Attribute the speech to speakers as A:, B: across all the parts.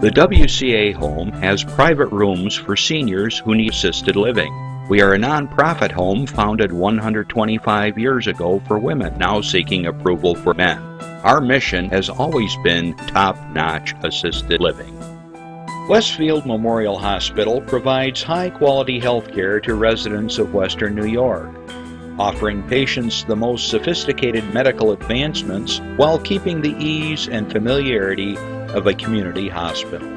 A: The WCA home has private rooms for seniors who need assisted living. We are a nonprofit home founded 125 years ago for women, now seeking approval for men. Our mission has always been top-notch assisted living. Westfield Memorial Hospital provides high-quality health care to residents of Western New York, offering patients the most sophisticated medical advancements while keeping the ease and familiarity of a community hospital.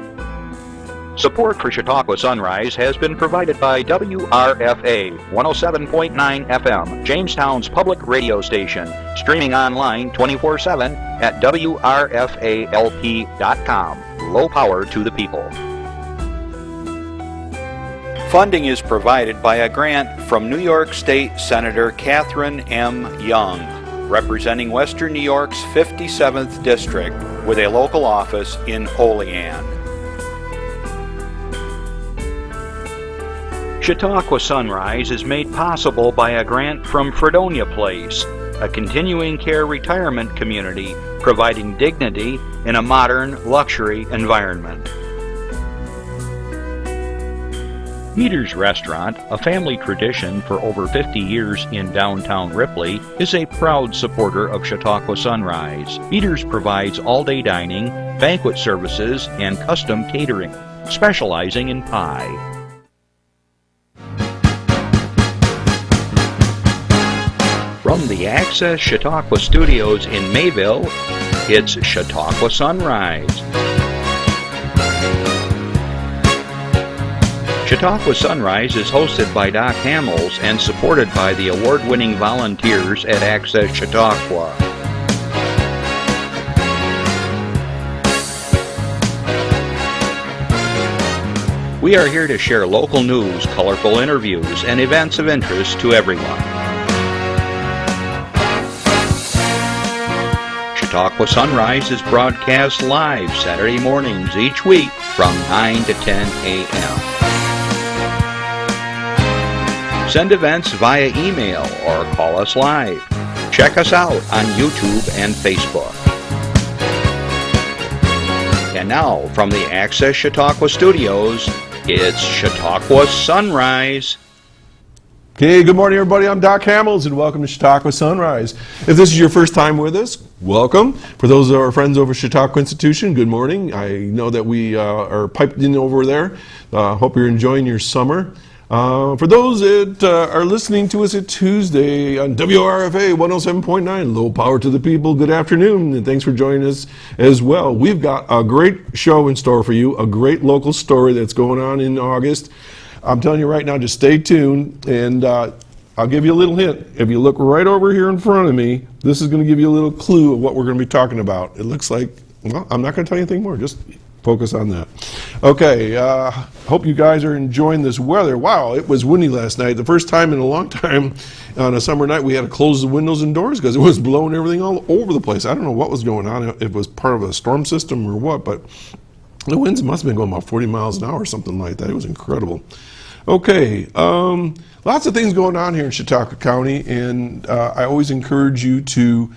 A: Support for Chautauqua Sunrise has been provided by WRFA 107.9 FM, Jamestown's public radio station, streaming online 24/7 at WRFALP.com. Low power to the people. Funding is provided by a grant from New York State Senator Catherine M. Young, representing Western New York's 57th District with a local office in Olean. Chautauqua Sunrise is made possible by a grant from Fredonia Place, a continuing care retirement community providing dignity in a modern luxury environment. Meter's Restaurant, a family tradition for over 50 years in downtown Ripley, is a proud supporter of Chautauqua Sunrise. Meter's provides all-day dining, banquet services, and custom catering, specializing in pie. From the Access Chautauqua Studios in Mayville, it's Chautauqua Sunrise. Chautauqua Sunrise is hosted by Doc Hamels and supported by the award-winning volunteers at Access Chautauqua. We are here to share local news, colorful interviews, and events of interest to everyone. Chautauqua Sunrise is broadcast live Saturday mornings each week from 9 to 10 a.m. Send events via email or call us live. Check us out on YouTube and Facebook. And now, from the Access Chautauqua Studios, it's Chautauqua Sunrise.
B: Okay, good morning everybody, I'm Doc Hamels and welcome to Chautauqua Sunrise. If this is your first time with us, welcome. For those of our friends over Chautauqua Institution, good morning. I know that we are piped in over there. Hope you're enjoying your summer. For those that are listening to us at Tuesday on WRFA 107.9, low power to the people, good afternoon, and thanks for joining us as well. We've got a great show in store for you, a great local story that's going on in August. I'm telling you right now, just stay tuned, and I'll give you a little hint. If you look right over here in front of me, this is going to give you a little clue of what we're going to be talking about. It looks like, well, I'm not going to tell you anything more, just focus on that. Okay, hope you guys are enjoying this weather. Wow, it was windy last night. The first time in a long time on a summer night we had to close the windows and doors because it was blowing everything all over the place. I don't know what was going on, if it was part of a storm system or what, but the winds must have been going about 40 miles an hour or something like that. It was incredible. Okay, lots of things going on here in Chautauqua County, and I always encourage you to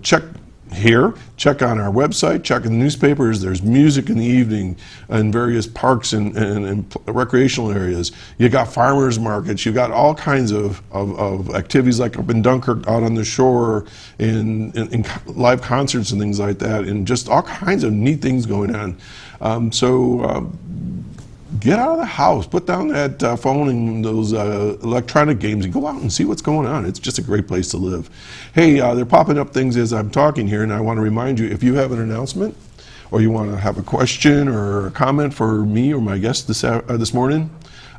B: check on our website, check in the newspapers. There's music in the evening in various parks and recreational areas. You got farmers markets. You got all kinds of activities like up in Dunkirk out on the shore and live concerts and things like that, and just all kinds of neat things going on. Get out of the house, put down that phone and those electronic games and go out and see what's going on. It's just a great place to live. Hey, they're popping up things as I'm talking here, and I want to remind you, if you have an announcement or you want to have a question or a comment for me or my guest this morning,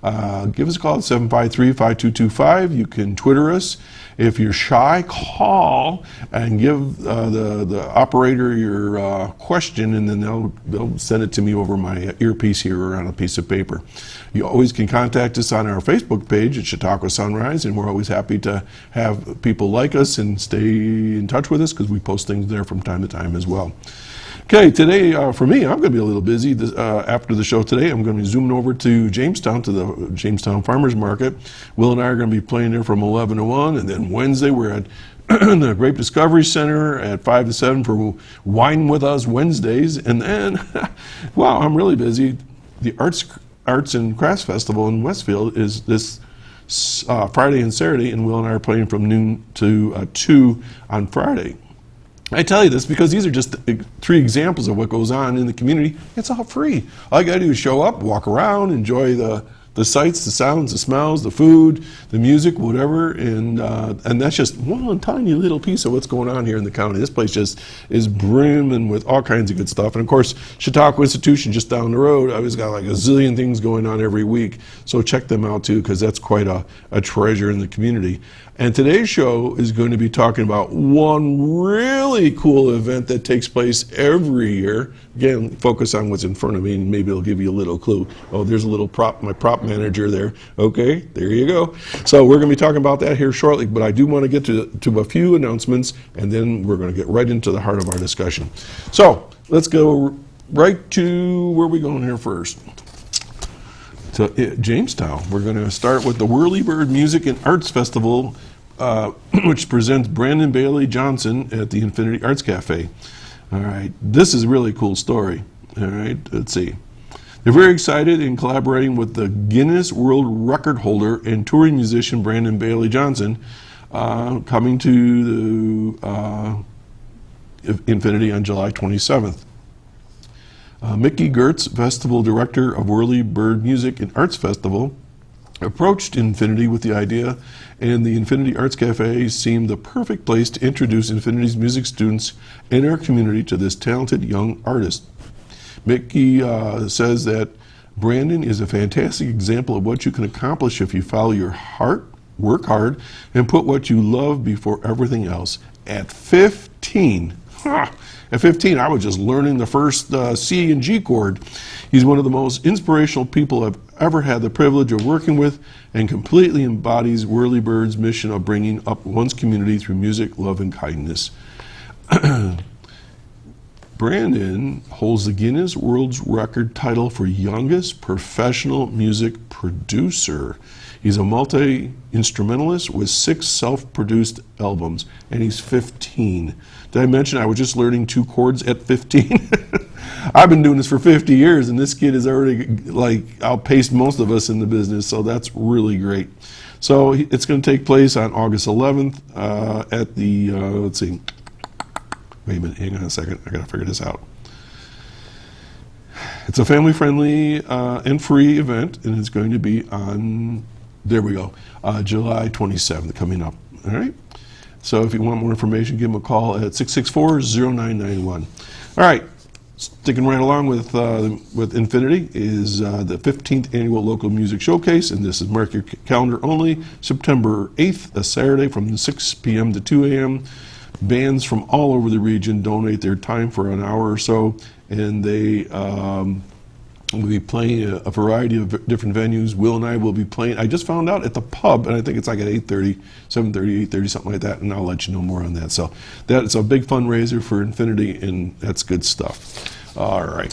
B: give us a call at 753-5225. You can Twitter us. If you're shy, call and give the operator your question, and then they'll send it to me over my earpiece here or on a piece of paper. You always can contact us on our Facebook page at Chautauqua Sunrise, and we're always happy to have people like us and stay in touch with us because we post things there from time to time as well. Okay, today for me, I'm going to be a little busy after the show today. I'm going to be zooming over to Jamestown, to the Jamestown Farmers Market. Will and I are going to be playing there from 11 to 1, and then Wednesday we're at the Grape Discovery Center at 5 to 7 for Wine With Us Wednesdays. And then, wow, I'm really busy. The Arts and Crafts Festival in Westfield is this Friday and Saturday, and Will and I are playing from noon to 2 on Friday. I tell you this because these are just 3 examples of what goes on in the community. It's all free. All you got to do is show up, walk around, enjoy the sights, the sounds, the smells, the food, the music, whatever, and that's just one tiny little piece of what's going on here in the county. This place just is brimming with all kinds of good stuff. And of course, Chautauqua Institution just down the road, I always got like a zillion things going on every week. So check them out too, because that's quite a treasure in the community. And today's show is going to be talking about one really cool event that takes place every year. Again, focus on what's in front of me, and maybe it'll give you a little clue. Oh, there's a little my prop manager there. Okay, there you go. So we're going to be talking about that here shortly, but I do want to get to a few announcements, and then we're going to get right into the heart of our discussion. So let's go right to where are we going here first? To Jamestown. We're going to start with the Whirlybird Music and Arts Festival, which presents Brandon Bailey Johnson at the Infinity Arts Cafe. All right, this is a really cool story. All right, let's see. They're very excited in collaborating with the Guinness World Record holder and touring musician Brandon Bailey Johnson, coming to the Infinity on July 27th. Mickey Gertz, Festival Director of Whirlybird Music and Arts Festival, approached Infinity with the idea, and the Infinity Arts Cafe seemed the perfect place to introduce Infinity's music students in our community to this talented young artist. Mickey says that Brandon is a fantastic example of what you can accomplish if you follow your heart, work hard, and put what you love before everything else. At 15, At 15, I was just learning the first C and G chord. He's one of the most inspirational people I've ever had the privilege of working with, and completely embodies Whirlybird's mission of bringing up one's community through music, love, and kindness. Brandon holds the Guinness World Record title for youngest professional music producer. He's a multi-instrumentalist with 6 self-produced albums, and he's 15. Did I mention I was just learning 2 chords at 15? I've been doing this for 50 years, and this kid has already outpaced most of us in the business, so that's really great. So it's going to take place on August 11th at the, let's see, wait a minute, hang on a second, I got to figure this out. It's a family-friendly and free event, and it's going to be on, there we go, July 27th, coming up, all right? So if you want more information, give them a call at 664-0991. All right, sticking right along with Infinity is the 15th Annual Local Music Showcase, and this is mark your calendar only, September 8th, a Saturday from 6 p.m. to 2 a.m. Bands from all over the region donate their time for an hour or so, and they will be playing a variety of different venues. Will and I will be playing, I just found out, at the pub, and I think it's like at 8:30, 7:30, 8:30, something like that, and I'll let you know more on that. So that's a big fundraiser for Infinity, and that's good stuff. All right.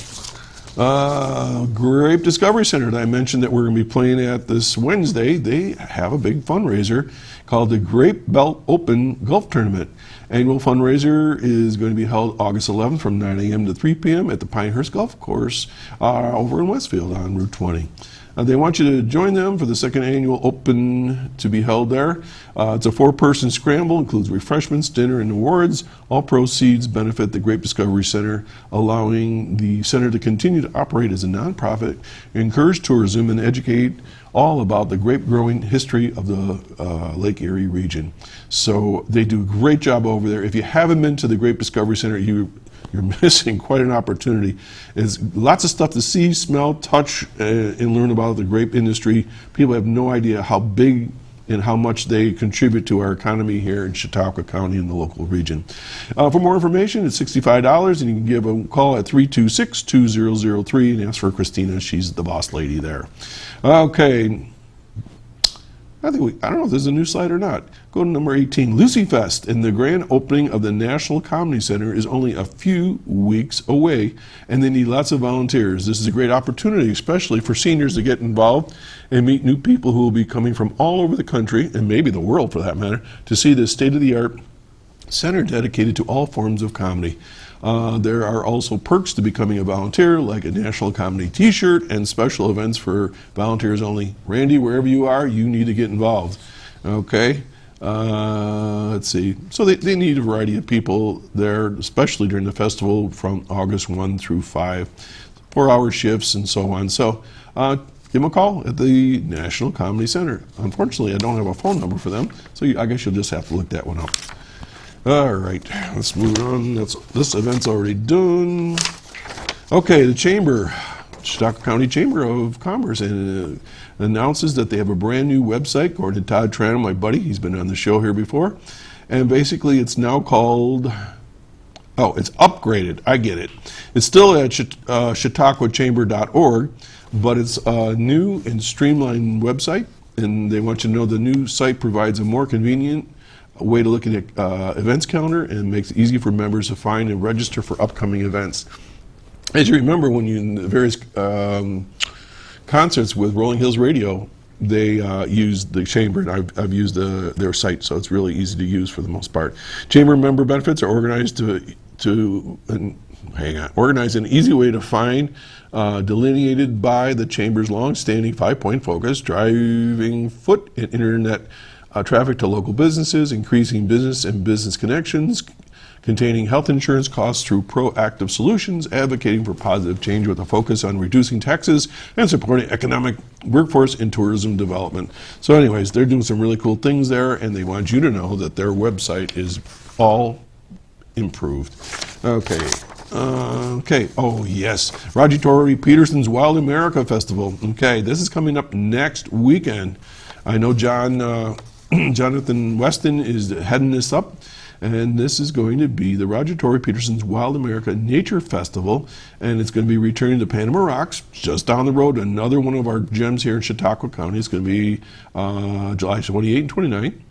B: Grape Discovery Center that I mentioned that we're going to be playing at this Wednesday, they have a big fundraiser called the Grape Belt Open Golf Tournament. Annual fundraiser is going to be held August 11th from 9 a.m. to 3 p.m. at the Pinehurst Golf Course over in Westfield on Route 20. They want you to join them for the 2nd Annual Open to be held there. It's a 4-person scramble, includes refreshments, dinner, and awards. All proceeds benefit the Grape Discovery Center, allowing the center to continue to operate as a nonprofit, encourage tourism, and educate all about the grape growing history of the Lake Erie region. So they do a great job over there. If you haven't been to the Grape Discovery Center, you're missing quite an opportunity. There's lots of stuff to see, smell, touch, and learn about the grape industry. People have no idea how big and how much they contribute to our economy here in Chautauqua County and the local region. For more information, it's $65, and you can give a call at 326-2003 and ask for Christina. She's the boss lady there. Okay. I don't know if there's a new slide or not. Go to number 18. Lucy Fest, and the grand opening of the National Comedy Center is only a few weeks away, and they need lots of volunteers. This is a great opportunity, especially for seniors, to get involved and meet new people who will be coming from all over the country, and maybe the world for that matter, to see this state-of-the-art center dedicated to all forms of comedy. There are also perks to becoming a volunteer, like a National Comedy t-shirt and special events for volunteers only. Randy, wherever you are, you need to get involved. Okay, let's see. So they need a variety of people there, especially during the festival from August 1 through 5, 4-hour shifts and so on. So give them a call at the National Comedy Center. Unfortunately, I don't have a phone number for them, so I guess you'll just have to look that one up. All right, let's move on. This event's already done. Okay, the Chamber, Chautauqua County Chamber of Commerce, announces that they have a brand new website, according to Todd Tranum, my buddy. He's been on the show here before. And basically, it's now called, it's upgraded. I get it. It's still at chautauquachamber.org, but it's a new and streamlined website. And they want you to know the new site provides a more convenient way to look at events calendar and makes it easy for members to find and register for upcoming events. As you remember, when you in the various concerts with Rolling Hills Radio, they used the Chamber, and I've used their site, so it's really easy to use for the most part. Chamber member benefits are organized organized in an easy way to find, delineated by the Chamber's long-standing 5-point focus, driving foot and internet traffic to local businesses, increasing business and business connections, containing health insurance costs through proactive solutions, advocating for positive change with a focus on reducing taxes and supporting economic workforce and tourism development. So anyways, they're doing some really cool things there, and they want you to know that their website is all improved. Okay. Oh yes, Rodeo Peterson's Wild America Festival. Okay, this is coming up next weekend. I know Jonathan Weston is heading this up, and this is going to be the Roger Torrey Peterson's Wild America Nature Festival, and it's going to be returning to Panama Rocks, just down the road, another one of our gems here in Chautauqua County. It's going to be July 28 and 29,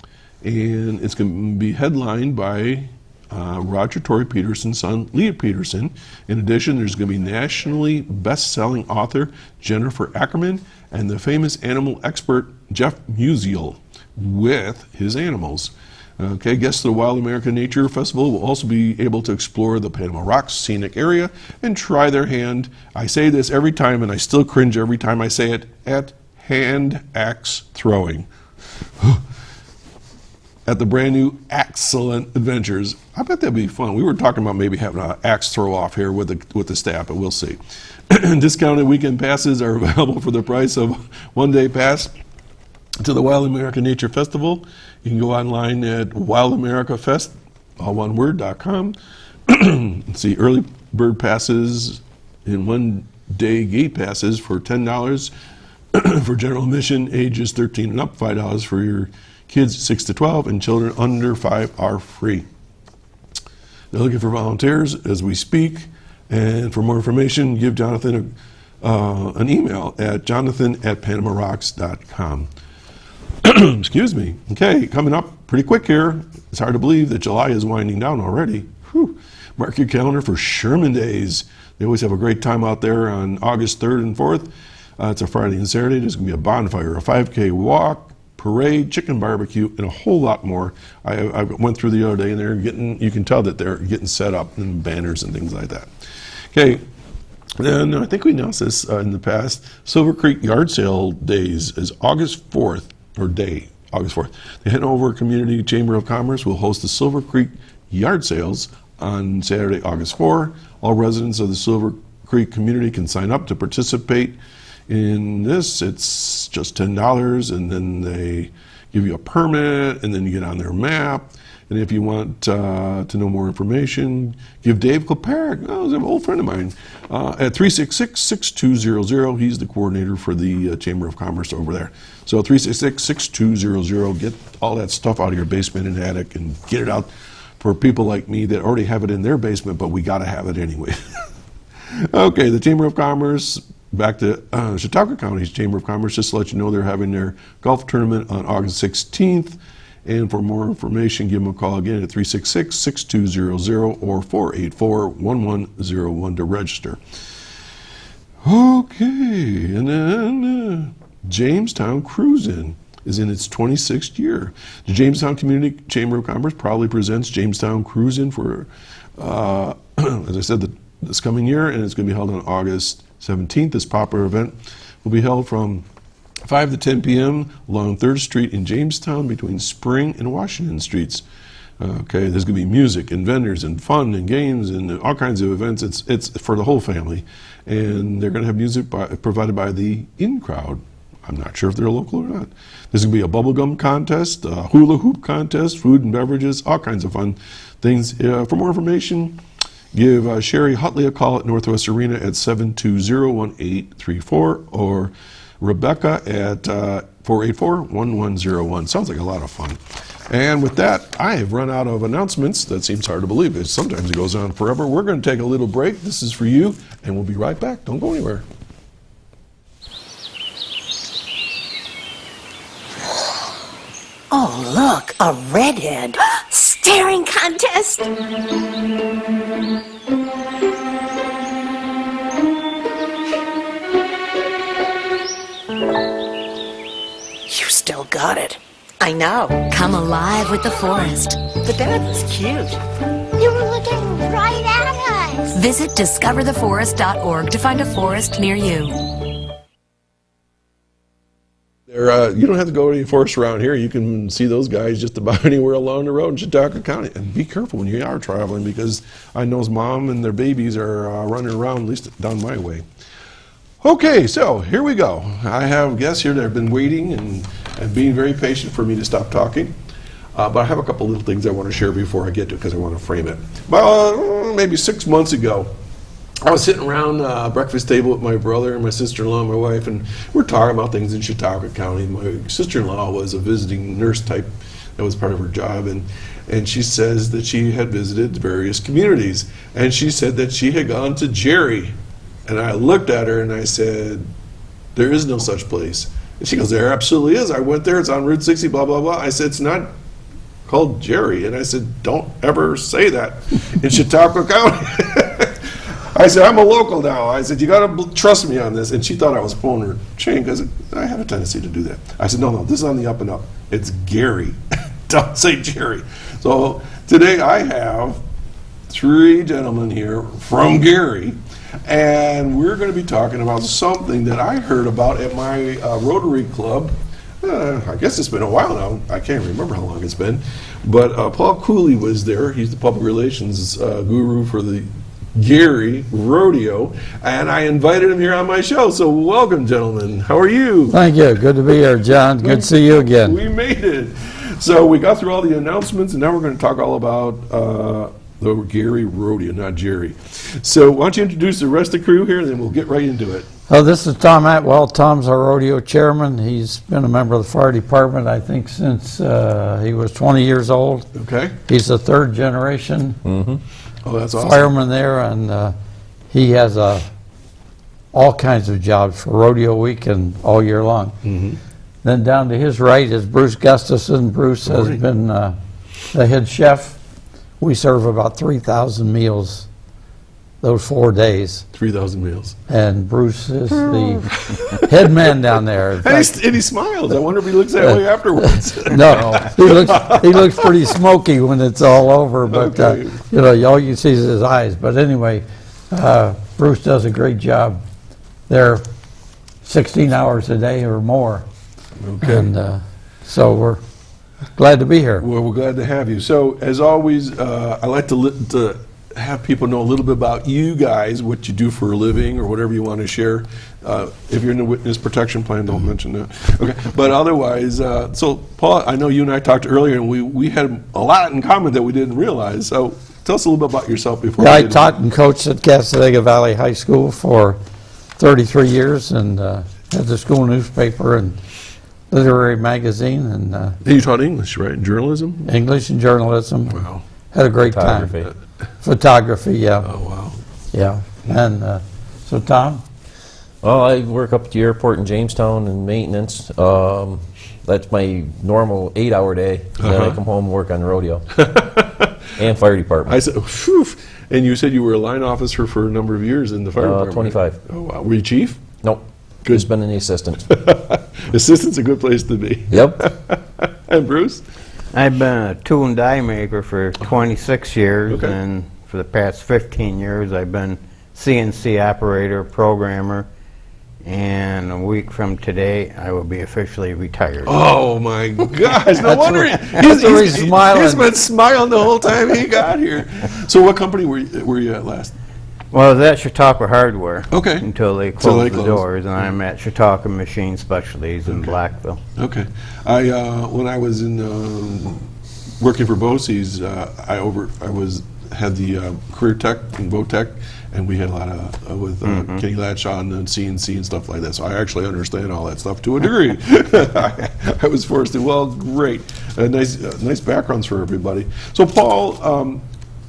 B: and it's going to be headlined by Roger Torrey Peterson's son, Leah Peterson. In addition, there's going to be nationally best-selling author Jennifer Ackerman and the famous animal expert Jeff Musial with his animals. Okay, guests of the Wild America Nature Festival will also be able to explore the Panama Rocks scenic area and try their hand, I say this every time and I still cringe every time I say it, at hand axe throwing. At the brand new Excellent Adventures. I bet that'd be fun. We were talking about maybe having an axe throw off here with the staff, but we'll see. Discounted weekend passes are available for the price of one-day pass to the Wild America Nature Festival. You can go online at wildamericafest, all one word.com. See early bird passes and one-day gate passes for $10 for general admission, ages 13 and up, $5 for your kids 6 to 12, and children under 5 are free. They're looking for volunteers as we speak, and for more information, give Jonathan an email at jonathan@panamarocks.com. Excuse me. Okay, coming up pretty quick here. It's hard to believe that July is winding down already. Whew. Mark your calendar for Sherman Days. They always have a great time out there on August 3rd and 4th. It's a Friday and Saturday. There's going to be a bonfire, a 5K walk, parade, chicken barbecue, and a whole lot more. I went through the other day, and you can tell that they're getting set up and banners and things like that. Okay, then I think we announced this in the past. Silver Creek Yard Sale Days is August 4th. August 4th. The Hanover Community Chamber of Commerce will host the Silver Creek Yard Sales on Saturday, August 4. All residents of the Silver Creek community can sign up to participate in this. It's just $10, and then they give you a permit, and then you get on their map. And if you want to know more information, give Dave Kleparik, he's an old friend of mine, at 366-6200. He's the coordinator for the Chamber of Commerce over there. So 366-6200, get all that stuff out of your basement and attic and get it out for people like me that already have it in their basement, but we got to have it anyway. Okay, the Chamber of Commerce, back to Chautauqua County's Chamber of Commerce, just to let you know they're having their golf tournament on August 16th. And for more information, give them a call again at 366-6200 or 484-1101 to register. Okay, and then Jamestown Cruising. is in its 26th year. The Jamestown Community Chamber of Commerce proudly presents Jamestown Cruisin' for, as I said, this coming year, and it's going to be held on August 17th. This popular event will be held from 5 to 10 p.m. along 3rd Street in Jamestown between Spring and Washington Streets. Okay, there's going to be music and vendors and fun and games and all kinds of events. It's for the whole family. And they're going to have music provided by the In Crowd. I'm not sure if they're local or not. There's going to be a bubblegum contest, a hula hoop contest, food and beverages, all kinds of fun things. For more information, give Sherry Hutley a call at Northwest Arena at 720-1834 or Rebecca at 484-1101. Sounds like a lot of fun. And with that, I have run out of announcements. That seems hard to believe. Sometimes it goes on forever. We're going to take a little break. This is for you, and we'll be right back. Don't go anywhere.
C: Oh, look, a redhead. Staring contest. You still got it. I know.
D: Come alive with the forest.
C: The dad was cute.
E: You were looking right at us.
D: Visit discovertheforest.org to find a forest near you.
B: You don't have to go to any forest around here. You can see those guys just about anywhere along the road in Chautauqua County. And be careful when you are traveling, because I know mom and their babies are running around, at least down my way. Okay, so here we go. I have guests here that have been waiting and being very patient for me to stop talking. But I have a couple little things I want to share before I get to it, because I want to frame it. Well, maybe 6 months ago, I was sitting around a breakfast table with my brother and my sister-in-law and my wife, and we're talking about things in Chautauqua County. My sister-in-law was a visiting nurse type. That was part of her job, and she says that she had visited various communities, and she said that she had gone to Gerry. And I looked at her and I said, there is no such place. And she goes, there absolutely is. I went there. It's on Route 60, blah, blah, blah. I said, it's not called Gerry. And I said, don't ever say that in Chautauqua County. I said, I'm a local now. I said, you got to trust me on this. And she thought I was pulling her chain, because I have a tendency to do that. I said, no, this is on the up and up. It's Gerry. Don't say Gerry. So today I have 3 gentlemen here from Gerry. And we're going to be talking about something that I heard about at my Rotary Club. I guess it's been a while now. I can't remember how long it's been. But Paul Cooley was there. He's the public relations guru for the Gerry Rodeo. And I invited him here on my show. So welcome, gentlemen. How are you?
F: Thank you. Good to be here, John. Good to see you again.
B: We made it. So we got through all the announcements, and now we're going to talk all about the Gerry Rodeo, not Gerry. So why don't you introduce the rest of the crew here, and then we'll get right into it.
F: Oh, this is Tom Atwell. Tom's our rodeo chairman. He's been a member of the fire department, I think, since he was 20 years old.
B: Okay.
F: He's a 3rd generation
B: Oh, that's awesome.
F: fireman there, and he has all kinds of jobs for rodeo week and all year long. Then down to his right is Bruce Gustafson. Bruce has been the head chef. We serve about 3,000 meals those 4 days.
B: 3,000 meals.
F: And Bruce is the head man down there. In fact,
B: And he smiles. I wonder if he looks that way afterwards.
F: no, he looks pretty smoky when it's all over, but
B: Okay.
F: all you see is his eyes. But anyway, Bruce does a great job there, 16 hours a day or more.
B: Okay.
F: And so we're glad to be here.
B: Well, we're glad to have you. So, as always, I like to have people know a little bit about you guys, what you do for a living, or whatever you want to share. If you're in the witness protection plan, don't mention that. Okay. But otherwise, so Paul, I know you and I talked earlier, and we had a lot in common that we didn't realize. So, tell us a little bit about yourself before.
F: Yeah, I taught and coached at Castanega Valley High School for 33 years, and had the school newspaper and literary magazine, and
B: You taught English, right? And journalism?
F: English and journalism.
B: Wow.
F: Had a great time. Photography, yeah.
B: Oh, wow.
F: Yeah. And so, Tom?
G: Well, I work up at the airport in Jamestown in maintenance. That's my normal 8-hour day. Then I come home and work on the rodeo and fire department.
B: I said, phew. And you said you were a line officer for a number of years in the fire department.
G: 25.
B: Oh, wow. Were you chief?
G: Nope.
B: Good.
G: Just been an assistant.
B: Assistant's a good place to be.
G: Yep.
B: And Bruce?
H: I've been a tool and die maker for 26 years,
B: Okay.
H: and for the past 15 years I've been CNC operator, programmer, and a week from today I will be officially retired.
B: Oh my gosh! No wonder
F: that's where he's smiling.
B: He's been smiling the whole time he got here. So, what company were you at last?
H: Well, I was at Chautauqua Hardware
B: Okay.
H: until they
B: Till
H: closed
B: they
H: the
B: closed.
H: doors, and I'm at Chautauqua Machine Specialties in Blackville.
B: Okay. I when I was in working for BOCES, had the career tech and VOTech, and we had a lot of with Kenny Latshaw and CNC and stuff like that. So I actually understand all that stuff to a degree. I was forced to. Well, great, nice backgrounds for everybody. So Paul.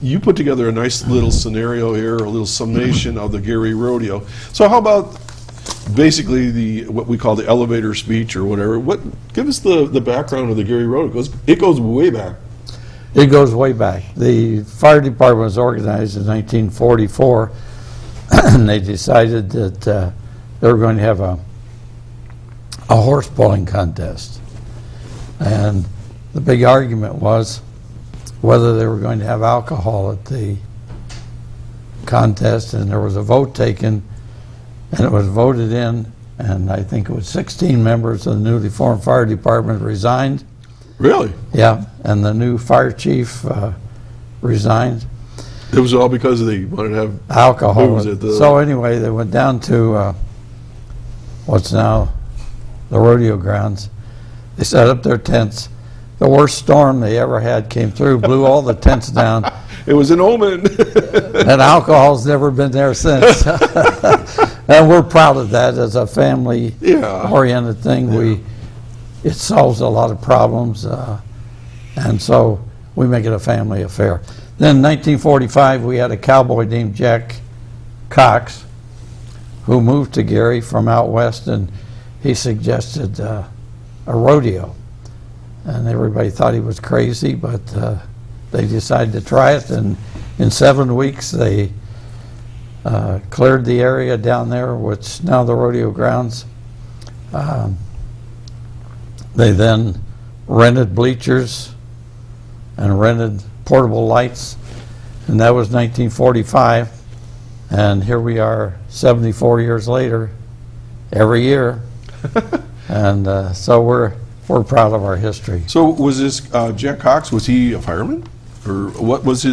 B: You put together a nice little scenario here, a little summation of the Gerry Rodeo. So how about basically what we call the elevator speech or whatever? Give us the background of the Gerry Rodeo. It goes way back.
F: It goes way back. The fire department was organized in 1944, and they decided that they were going to have a horse pulling contest. And the big argument was whether they were going to have alcohol at the contest, and there was a vote taken, and it was voted in, and I think it was 16 members of the newly formed fire department resigned.
B: Really?
F: Yeah, and the new fire chief resigned.
B: It was all because they wanted to have
F: Alcohol.
B: booze at the...
F: So anyway, they went down to what's now the rodeo grounds. They set up their tents. The worst storm they ever had came through, blew all the tents down,
B: It was an omen.
F: and alcohol's never been there since. And we're proud of that as a family-oriented thing. It solves a lot of problems, and so we make it a family affair. Then in 1945, we had a cowboy named Jack Cox who moved to Gerry from out west, and he suggested a rodeo. And everybody thought he was crazy, but they decided to try it, and in 7 weeks they cleared the area down there, which now the rodeo grounds. They then rented bleachers and rented portable lights, and that was 1945. And here we are 74 years later, every year. And so we're proud of our history.
B: So was this Jack Cox? Was he a fireman, or what was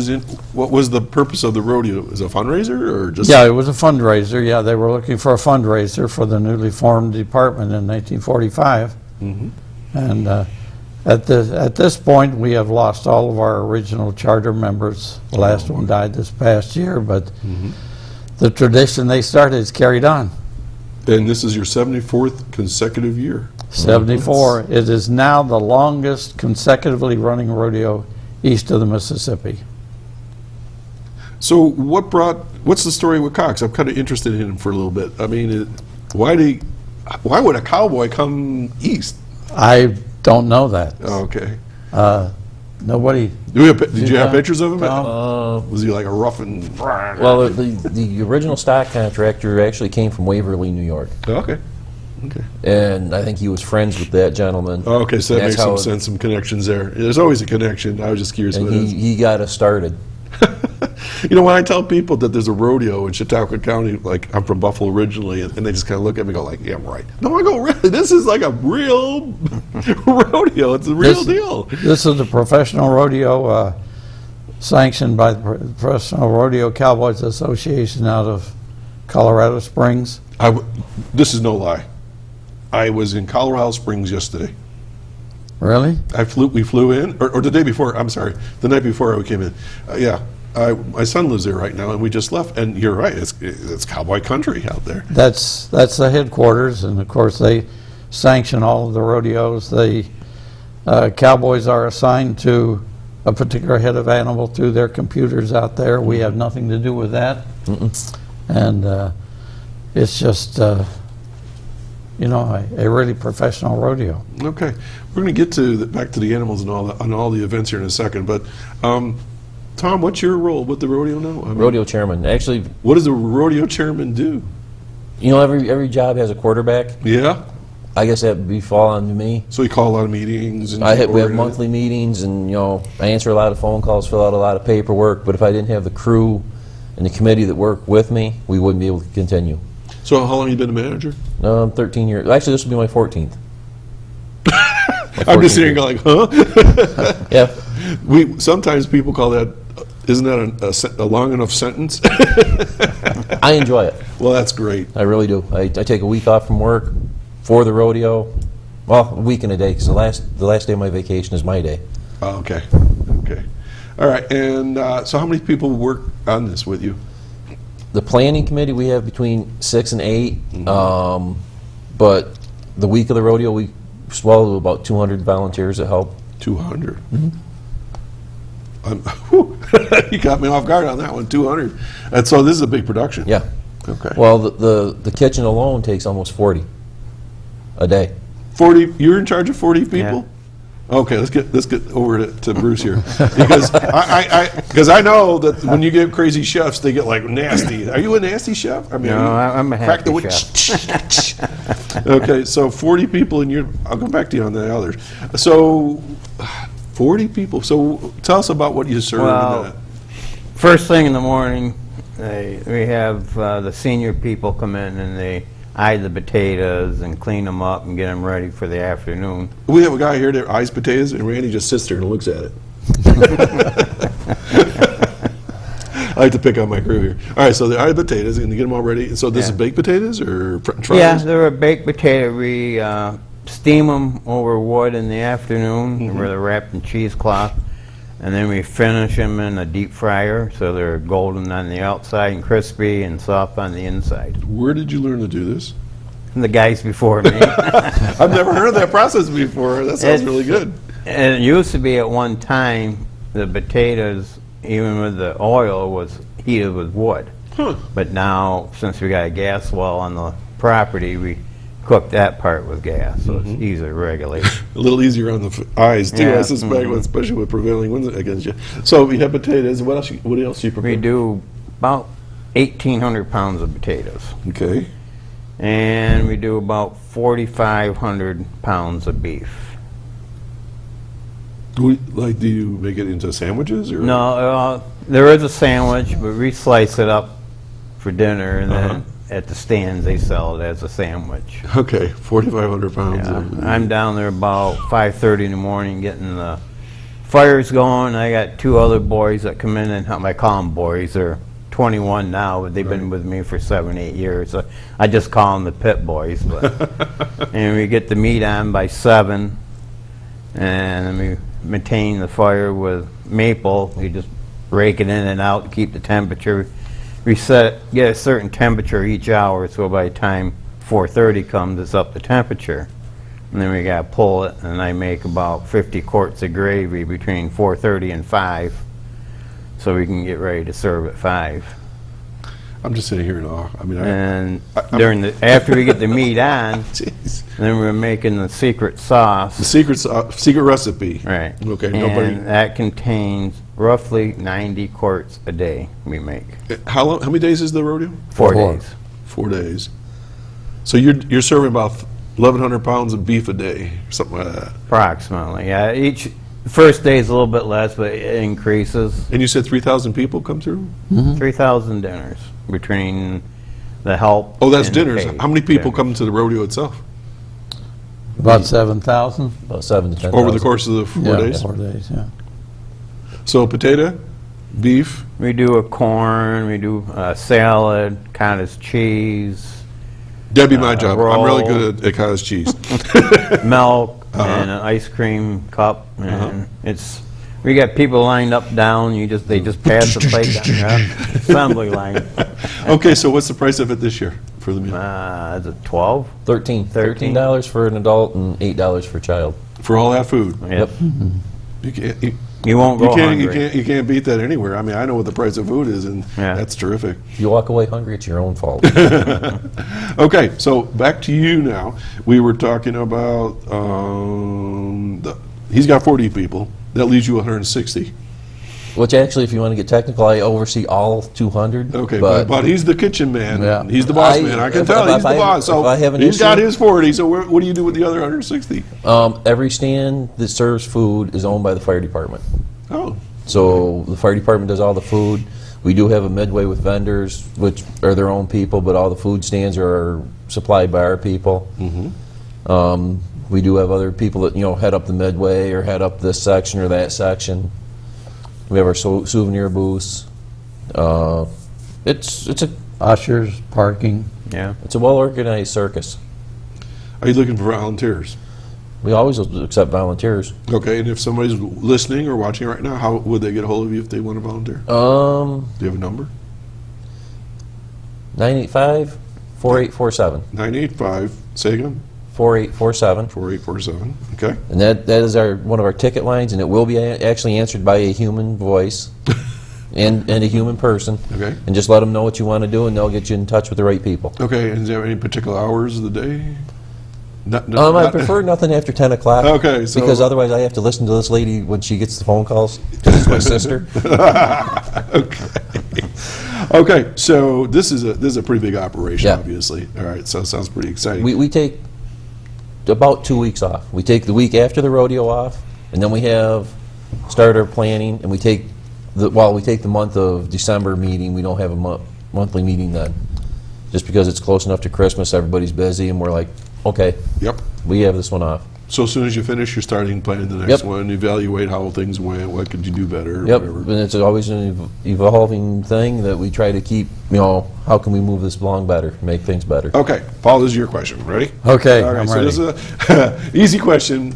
B: what was the purpose of the rodeo? Was it a fundraiser or just?
F: Yeah, it was a fundraiser. Yeah, they were looking for a fundraiser for the newly formed department in 1945.
B: Mhm.
F: And at this point, we have lost all of our original charter members. The last one died this past year, but the tradition they started is carried on.
B: And this is your 74th consecutive year.
F: 74. It is now the longest consecutively running rodeo east of the Mississippi.
B: So what's the story with Cox? I'm kind of interested in him for a little bit. I mean, why would a cowboy come east?
F: I don't know that.
B: Oh, okay.
F: Nobody.
B: Did you have pictures of him?
F: Tom?
B: Was he like a rough and...
G: Well, the original stock contractor actually came from Waverly, New York.
B: Okay. Okay.
G: And I think he was friends with that gentleman.
B: Okay, so that
G: That's
B: makes some
G: how
B: sense, some connections there. There's always a connection. I was just curious
G: And
B: what it is.
G: he got us started.
B: You know, when I tell people that there's a rodeo in Chautauqua County, like I'm from Buffalo originally, and they just kind of look at me and go like, yeah, right. No, I go, really? This is like a real rodeo. It's a real deal.
F: This is a professional rodeo sanctioned by the Professional Rodeo Cowboys Association out of Colorado Springs.
B: This is no lie. I was in Colorado Springs yesterday.
F: Really?
B: We flew in, or the day before, I'm sorry, the night before we came in. Yeah. My son lives there right now, and we just left. And you're right; it's cowboy country out there.
F: That's the headquarters, and of course they sanction all of the rodeos. The cowboys are assigned to a particular head of animal through their computers out there. We have nothing to do with that, and it's just a really professional rodeo.
B: Okay, we're going to get back to the animals and all the events here in a second, but. Tom, what's your role with the rodeo now?
G: Rodeo chairman. Actually,
B: what does the rodeo chairman do?
G: You know, every job has a quarterback.
B: Yeah.
G: I guess that would be fall on me.
B: So you call a lot of meetings. And
G: We have
B: organize-
G: monthly meetings, and I answer a lot of phone calls, fill out a lot of paperwork. But if I didn't have the crew and the committee that work with me, we wouldn't be able to continue.
B: So how long have you been a manager?
G: 13 years. Actually, this will be my 14th.
B: I'm just sitting here going, huh?
G: Yeah.
B: Sometimes people call that, isn't that a long enough sentence?
G: I enjoy it.
B: Well, that's great.
G: I really do. I take a week off from work for the rodeo. Well, a week and a day, because the last day of my vacation is my day.
B: Oh, okay. Okay. All right. And so how many people work on this with you?
G: The planning committee, we have between 6 and 8. But the week of the rodeo, we swallow about 200 volunteers that help.
B: 200. You got me off guard on that one, 200. And so this is a big production.
G: Yeah.
B: Okay.
G: Well, the kitchen alone takes almost 40 a day.
B: 40. You're in charge of 40 people. Okay, let's get over to Bruce here, because I know that when you get crazy chefs, they get like nasty. Are you a nasty chef? I mean,
H: No, I'm a
B: crack the
H: happy
B: whip. Okay, so 40 people, and I'll come back to you on the others. So 40 people. So tell us about what you serve.
H: Well,
B: in that.
H: First thing in the morning, we have the senior people come in and they eye the potatoes and clean them up and get them ready for the afternoon.
B: We have a guy here that eyes potatoes, and Randy just sits there and looks at it. I like to pick on my crew here. All right, so they eye the potatoes and they get them all ready. So this is baked potatoes or fries?
H: Yeah, they're a baked potato. We steam them over wood in the afternoon where they're wrapped in cheesecloth. And then we finish them in a deep fryer so they're golden on the outside and crispy and soft on the inside.
B: Where did you learn to do this?
H: And the guys before me.
B: I've never heard of that process before. That sounds really good.
H: And it used to be at one time the potatoes, even with the oil, was heated with wood.
B: Huh.
H: But now, since we got a gas well on the property, we cook that part with gas, so it's easy to regulate.
B: A little easier on the eyes too,
H: Yeah,
B: I suspect, especially with prevailing winds against you. So we have potatoes. What else? What else you prepare?
H: We do about 1,800 pounds of potatoes,
B: Okay.
H: and we do about 4,500 pounds of beef.
B: Do you make it into sandwiches or?
H: No, there is a sandwich, but we slice it up for dinner, and then at the stands they sell it as a sandwich.
B: Okay, 4,500 pounds.
H: Yeah, I'm down there about 5:30 in the morning getting the fires going. I got 2 other boys that come in and help. I call them boys. They're 21 now, but they've been with me for 7, 8 years. So I just call them the pit boys. But and we get the meat on by 7, and we maintain the fire with maple. We just rake it in and out to keep the temperature. We get a certain temperature each hour, so by the time 4:30 comes, it's up to temperature. And then we got to pull it, and I make about 50 quarts of gravy between 4:30 and 5, so we can get ready to serve at 5.
B: I'm just sitting here in awe. I mean,
H: And after we get the meat on,
B: jeez.
H: then we're making the secret sauce.
B: The secret recipe.
H: Right.
B: Okay.
H: And that contains roughly 90 quarts a day we make.
B: How long? How many days is the rodeo?
H: 4 days.
B: 4 days. So you're serving about 1,100 pounds of beef a day, something like that.
H: Approximately, yeah. Each first day is a little bit less, but it increases.
B: And you said 3,000 people come through?
H: 3,000 dinners between the help.
B: Oh, that's
H: and the
B: dinners.
H: paid
B: How many people
H: dinners.
B: come to the rodeo itself
F: About 7,000?
G: About 7 to 10.
B: over the course of the 4 days?
F: 4 days, yeah.
B: So potato, beef.
H: We do a corn, we do a salad, cottage cheese,
B: That'd be my job. I'm really
H: roll.
B: good at cottage cheese.
H: milk, and an ice cream cup, and we got people lined up down. They just pass the plate down. Yeah. Assembly line.
B: Okay, so what's the price of it this year for the meal?
H: Is it 12?
G: $13 for an adult and $8 for a child.
B: For all that food?
H: Yep.
B: You can't.
H: You won't go hungry.
B: You can't beat that anywhere. I mean, I know what the price of food is, and that's terrific.
G: If you walk away hungry, it's your own fault.
B: Okay, so back to you now. We were talking about he's got 40 people. That leaves you 160.
G: Which actually, if you want to get technical, I oversee all 200.
B: Okay, but he's the kitchen man.
F: Yeah.
B: He's the boss man. I can tell he's the boss. So
G: if I have an
B: he's
G: issue,
B: got his 40. So what do you do with the other 160?
G: Every stand that serves food is owned by the fire department.
B: Oh,
G: So the fire department does all the food. We do have a midway with vendors, which are their own people, but all the food stands are supplied by our people. We do have other people that head up the midway or head up this section or that section. We have our souvenir booths. It's a
F: Ushers, parking.
H: Yeah.
G: it's a well organized circus.
B: are you looking for volunteers?
G: We always accept volunteers.
B: Okay, and if somebody's listening or watching right now, how would they get a hold of you if they want to volunteer? Do you have a number?
G: 985-4847.
B: 985, say again,
G: 4847.
B: 4847. Okay.
G: And that is one of our ticket lines, and it will be actually answered by a human voice and a human person.
B: Okay.
G: And just let them know what you want to do, and they'll get you in touch with the right people.
B: Okay, and is there any particular hours of the day?
G: I prefer nothing after 10 o'clock.
B: Okay, so-
G: because otherwise I have to listen to this lady when she gets the phone calls, because it's my sister.
B: Okay, so this is a pretty big operation,
G: Yeah.
B: obviously. All right, so it sounds pretty exciting.
G: We take about 2 weeks off. We take the week after the rodeo off, and then we start our planning, and we take the month of December meeting. We don't have a monthly meeting then, just because it's close enough to Christmas. Everybody's busy, and we're like, okay,
B: Yep.
G: we have this one off.
B: So as soon as you finish, you're starting planning the next
G: Yep.
B: one, evaluate how things went, what could you do better,
G: Yep,
B: whatever.
G: and it's always an evolving thing that we try to keep, how can we move this along better, make things better.
B: Okay, Paul, this is your question. Ready?
F: Okay,
B: All right,
F: I'm
B: so
F: ready.
B: this is a easy question,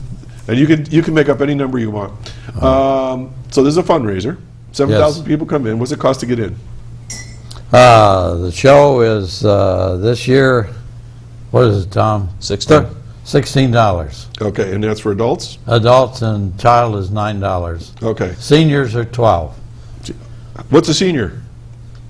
B: and you can make up any number you want. So this is a fundraiser. 7,000 people come in. What's it cost to get in?
F: The show is this year, what is it, Tom?
G: 16.
F: $16.
B: Okay, and that's for adults?
F: Adults and child is $9.
B: Okay.
F: Seniors are $12.
B: What's a senior?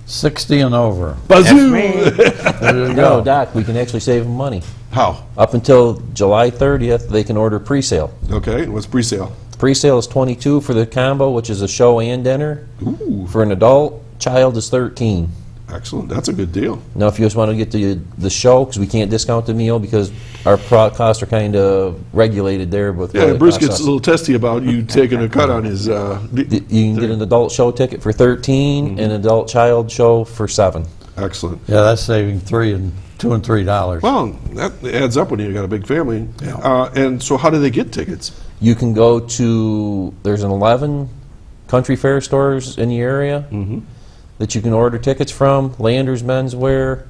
F: 60 and over.
B: Bazoo!
F: There you
G: No,
F: go.
G: Doc, we can actually save them money.
B: How?
G: Up until July 30th, they can order pre-sale.
B: Okay, what's pre-sale?
G: Pre-sale is $22 for the combo, which is a show and dinner.
B: Ooh,
G: For an adult, child is $13.
B: excellent. That's a good deal.
G: Now, if you just want to get the show, because we can't discount the meal because our costs are kind of regulated there. With what
B: Yeah,
G: it
B: Bruce
G: costs
B: gets
G: us.
B: a little testy about you taking a cut on his.
G: You can get an adult show ticket for $13 and an adult child show for $7.
B: Excellent.
F: Yeah, that's saving $2 and $3.
B: Well, that adds up when you got a big family. And so, how do they get tickets?
G: You can go to, there's 11 country fair stores in the area that you can order tickets from. Landers Menswear.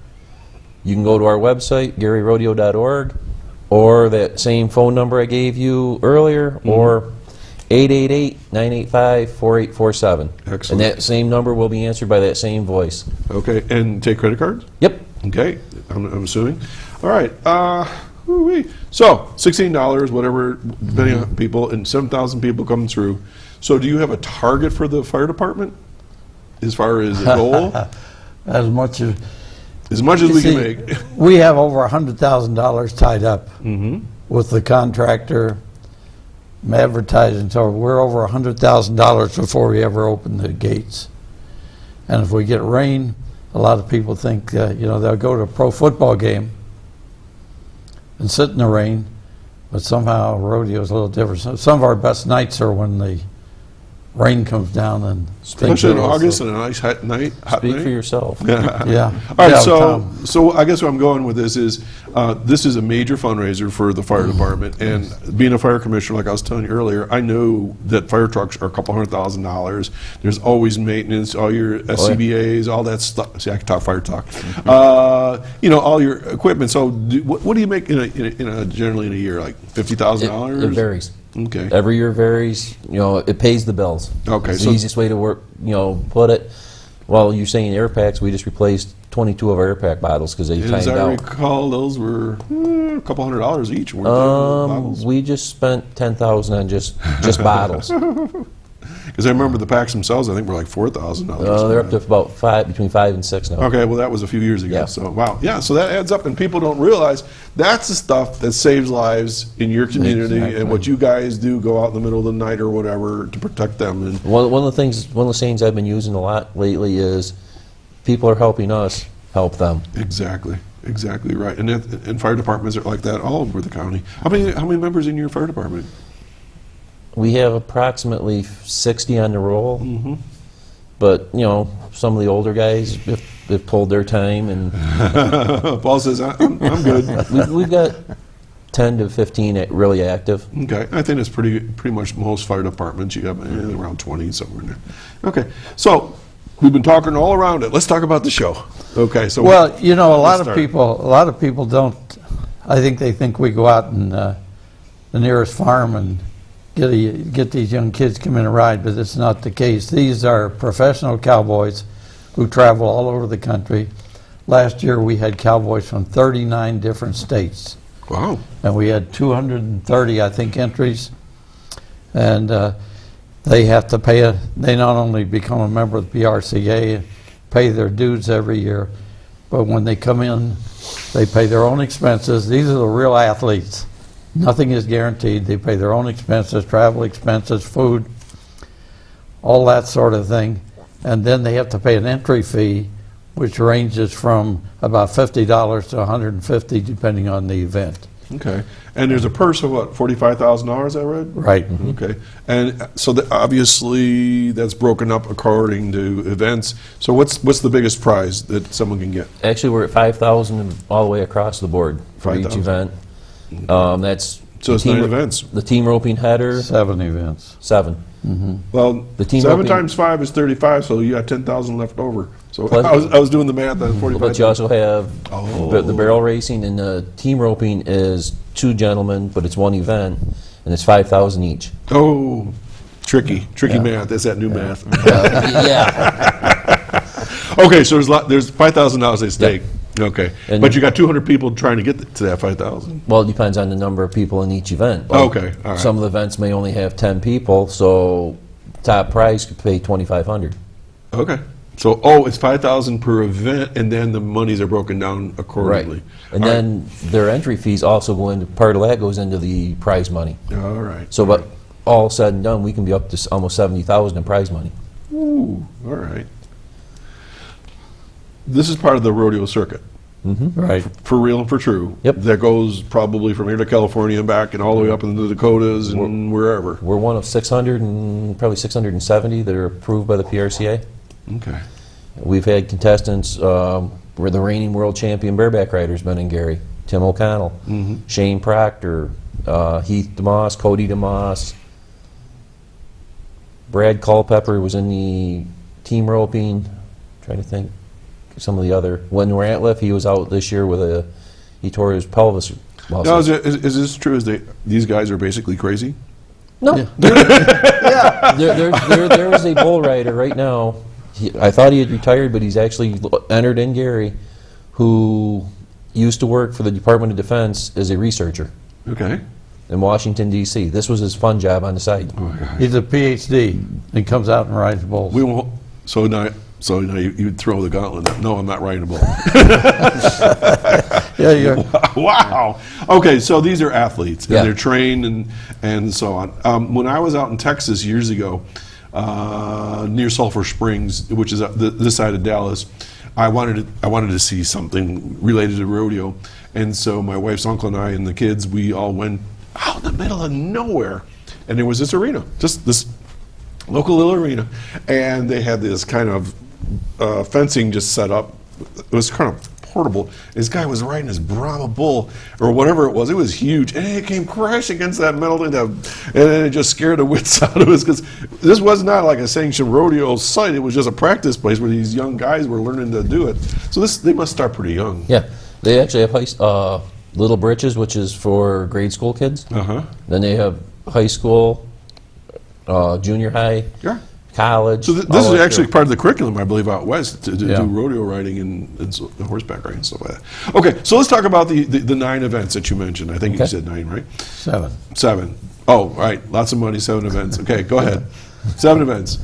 G: You can go to our website, GerryRodeo.org, or that same phone number I gave you earlier, or 888-985-4847.
B: Excellent.
G: And that same number will be answered by that same voice.
B: Okay, and take credit cards?
G: Yep.
B: Okay, I'm assuming. All right. Woo-wee. So, $16, whatever, depending on people, and 7,000 people come through. So, do you have a target for the fire department as far as a goal?
F: As much as
B: As much as
F: You
B: we
F: see,
B: can make.
F: we have over $100,000 tied up with the contractor, advertising, so we're over $100,000 before we ever open the gates. And if we get rain, a lot of people think, they'll go to a pro football game and sit in the rain, but somehow rodeo is a little different. Some of our best nights are when the rain comes down and
B: Especially in August and a nice hot night.
G: Speak for yourself.
F: Yeah.
B: All right,
F: Yeah,
B: so
F: Tom.
B: I guess where I'm going with this is a major fundraiser for the fire department, and being a fire commissioner, like I was telling you earlier, I know that fire trucks are a couple $100,000. There's always maintenance, all your SCBA's, all that stuff. See, I can talk fire talk. All your equipment. So, what do you make generally in a year? Like $50,000?
G: It varies.
B: Okay.
G: Every year varies. It pays the bills.
B: Okay,
G: It's
B: so-
G: the easiest way to work. Put it. Well, you're saying air packs. We just replaced 22 of our air pack bottles because they
B: And
G: timed
B: as I
G: out.
B: recall, those were a couple $100 each, weren't they? Bottles?
G: We just spent $10,000 on just bottles.
B: Because I remember the packs themselves, I think, were like $4,000.
G: They're up to about between 5 and 6 now.
B: Okay, well, that was a few years ago.
G: Yeah.
B: So, wow. Yeah, so that adds up, and people don't realize that's the stuff that saves lives in your community, and what you guys do, go out in the middle of the night or whatever to protect them. And
G: One of the sayings I've been using a lot lately is, people are helping us help them.
B: Exactly right. And fire departments are like that all over the county. How many members in your fire department?
G: We have approximately 60 on the roll,
B: Mm-hmm.
G: but some of the older guys have pulled their time, and
B: Paul says, I'm good.
G: we've got 10 to 15 really active.
B: Okay, I think it's pretty much most fire departments. You have around 20 somewhere in there. Okay, so we've been talking all around it. Let's talk about the show. Okay, so
F: Well, a lot
B: let's
F: of people don't. I think they think we go out and the nearest farm and get these young kids come in and ride, but it's not the case. These are professional cowboys who travel all over the country. Last year we had cowboys from 39 different states.
B: Wow.
F: And we had 230, I think, entries. And they have to pay they not only become a member of the PRCA, pay their dues every year, but when they come in, they pay their own expenses. These are the real athletes. Nothing is guaranteed. They pay their own expenses, travel expenses, food, all that sort of thing. And then they have to pay an entry fee, which ranges from about $50 to $150, depending on the event.
B: Okay, and there's a purse of what, $45,000? I read.
F: Right.
B: Okay, and so obviously that's broken up according to events. So what's the biggest prize that someone can get?
G: Actually, we're at 5,000 all the way across the board for each
B: 5,000.
G: event. That's
B: So it's
G: the
B: 9 events.
G: The team roping header,
F: 7 events.
G: 7.
B: Well,
G: The team
B: 7
G: roping-
B: times 5 is 35, so you got 10,000 left over. So
G: Plus-
B: I was doing the math on 45.
G: But you also have
B: Oh.
G: the barrel racing, and the team roping is 2 gentlemen, but it's 1 event, and it's 5,000 each.
B: Oh, tricky math. That's that new math.
G: Yeah.
B: Okay, so there's $5,000 at stake. Okay,
G: And-
B: but you got 200 people trying to get to that 5,000.
G: Well, it depends on the number of people in each event.
B: Okay, all right.
G: Some of the events may only have 10 people, so top prize could pay 2,500.
B: Okay, so it's 5,000 per event, and then the monies are broken down accordingly.
G: And
B: All
G: then their entry fees also go into, part of that goes into the prize money.
B: right. All right.
G: So, but all said and done, we can be up to almost 70,000 in prize money.
B: Ooh, all right. This is part of the rodeo circuit,
F: Right.
B: for real and for true.
G: Yep.
B: That goes probably from here to California and back, and all the way up into the Dakotas and wherever.
G: We're one of probably 670 that are approved by the PRCA.
B: Okay.
G: We've had contestants, where the reigning world champion bareback rider's been in Gerry, Tim O'Connell, Shane Proctor, Heath DeMoss, Cody DeMoss, Brad Culpepper was in the team roping, trying to think, some of the other. When Rantliff, he was out this year with he tore his pelvis.
B: Now, is this true? These guys are basically crazy?
G: No. There is a bull rider right now. I thought he had retired, but he's actually entered in Gerry, who used to work for the Department of Defense as a researcher
B: Okay.
G: in Washington, D.C. This was his fun job on the side.
F: He's a PhD. He comes out and rides bulls.
B: We won't. So now you throw the gauntlet. No, I'm not riding a bull.
F: Yeah, you're.
B: Wow. Okay, so these are athletes, and
G: Yeah.
B: they're trained and so on. When I was out in Texas years ago, near Sulphur Springs, which is this side of Dallas, I wanted to see something related to rodeo, and so my wife's uncle and I and the kids, we all went out in the middle of nowhere, and there was this arena, just this local little arena, and they had this kind of fencing just set up. It was kind of portable. This guy was riding his Brahma bull or whatever it was. It was huge, and it came crashing against that metal thing, and then it just scared the wits out of us, because this was not like a sanctioned rodeo site. It was just a practice place where these young guys were learning to do it. So they must start pretty young.
G: Yeah, they actually have Little Britches, which is for grade school kids.
B: Uh-huh.
G: Then they have high school, junior high,
B: Yeah.
G: college.
B: So this
G: all
B: is
G: the way
B: actually
G: through.
B: part of the curriculum, I believe, out west to
F: Yeah.
B: do rodeo riding and horseback riding and stuff like that. Okay, so let's talk about the 9 events that you mentioned. I think you
G: Okay.
B: said 9, right?
F: 7.
B: 7. Oh, right. Lots of money, 7 events. Okay, go ahead. 7 events.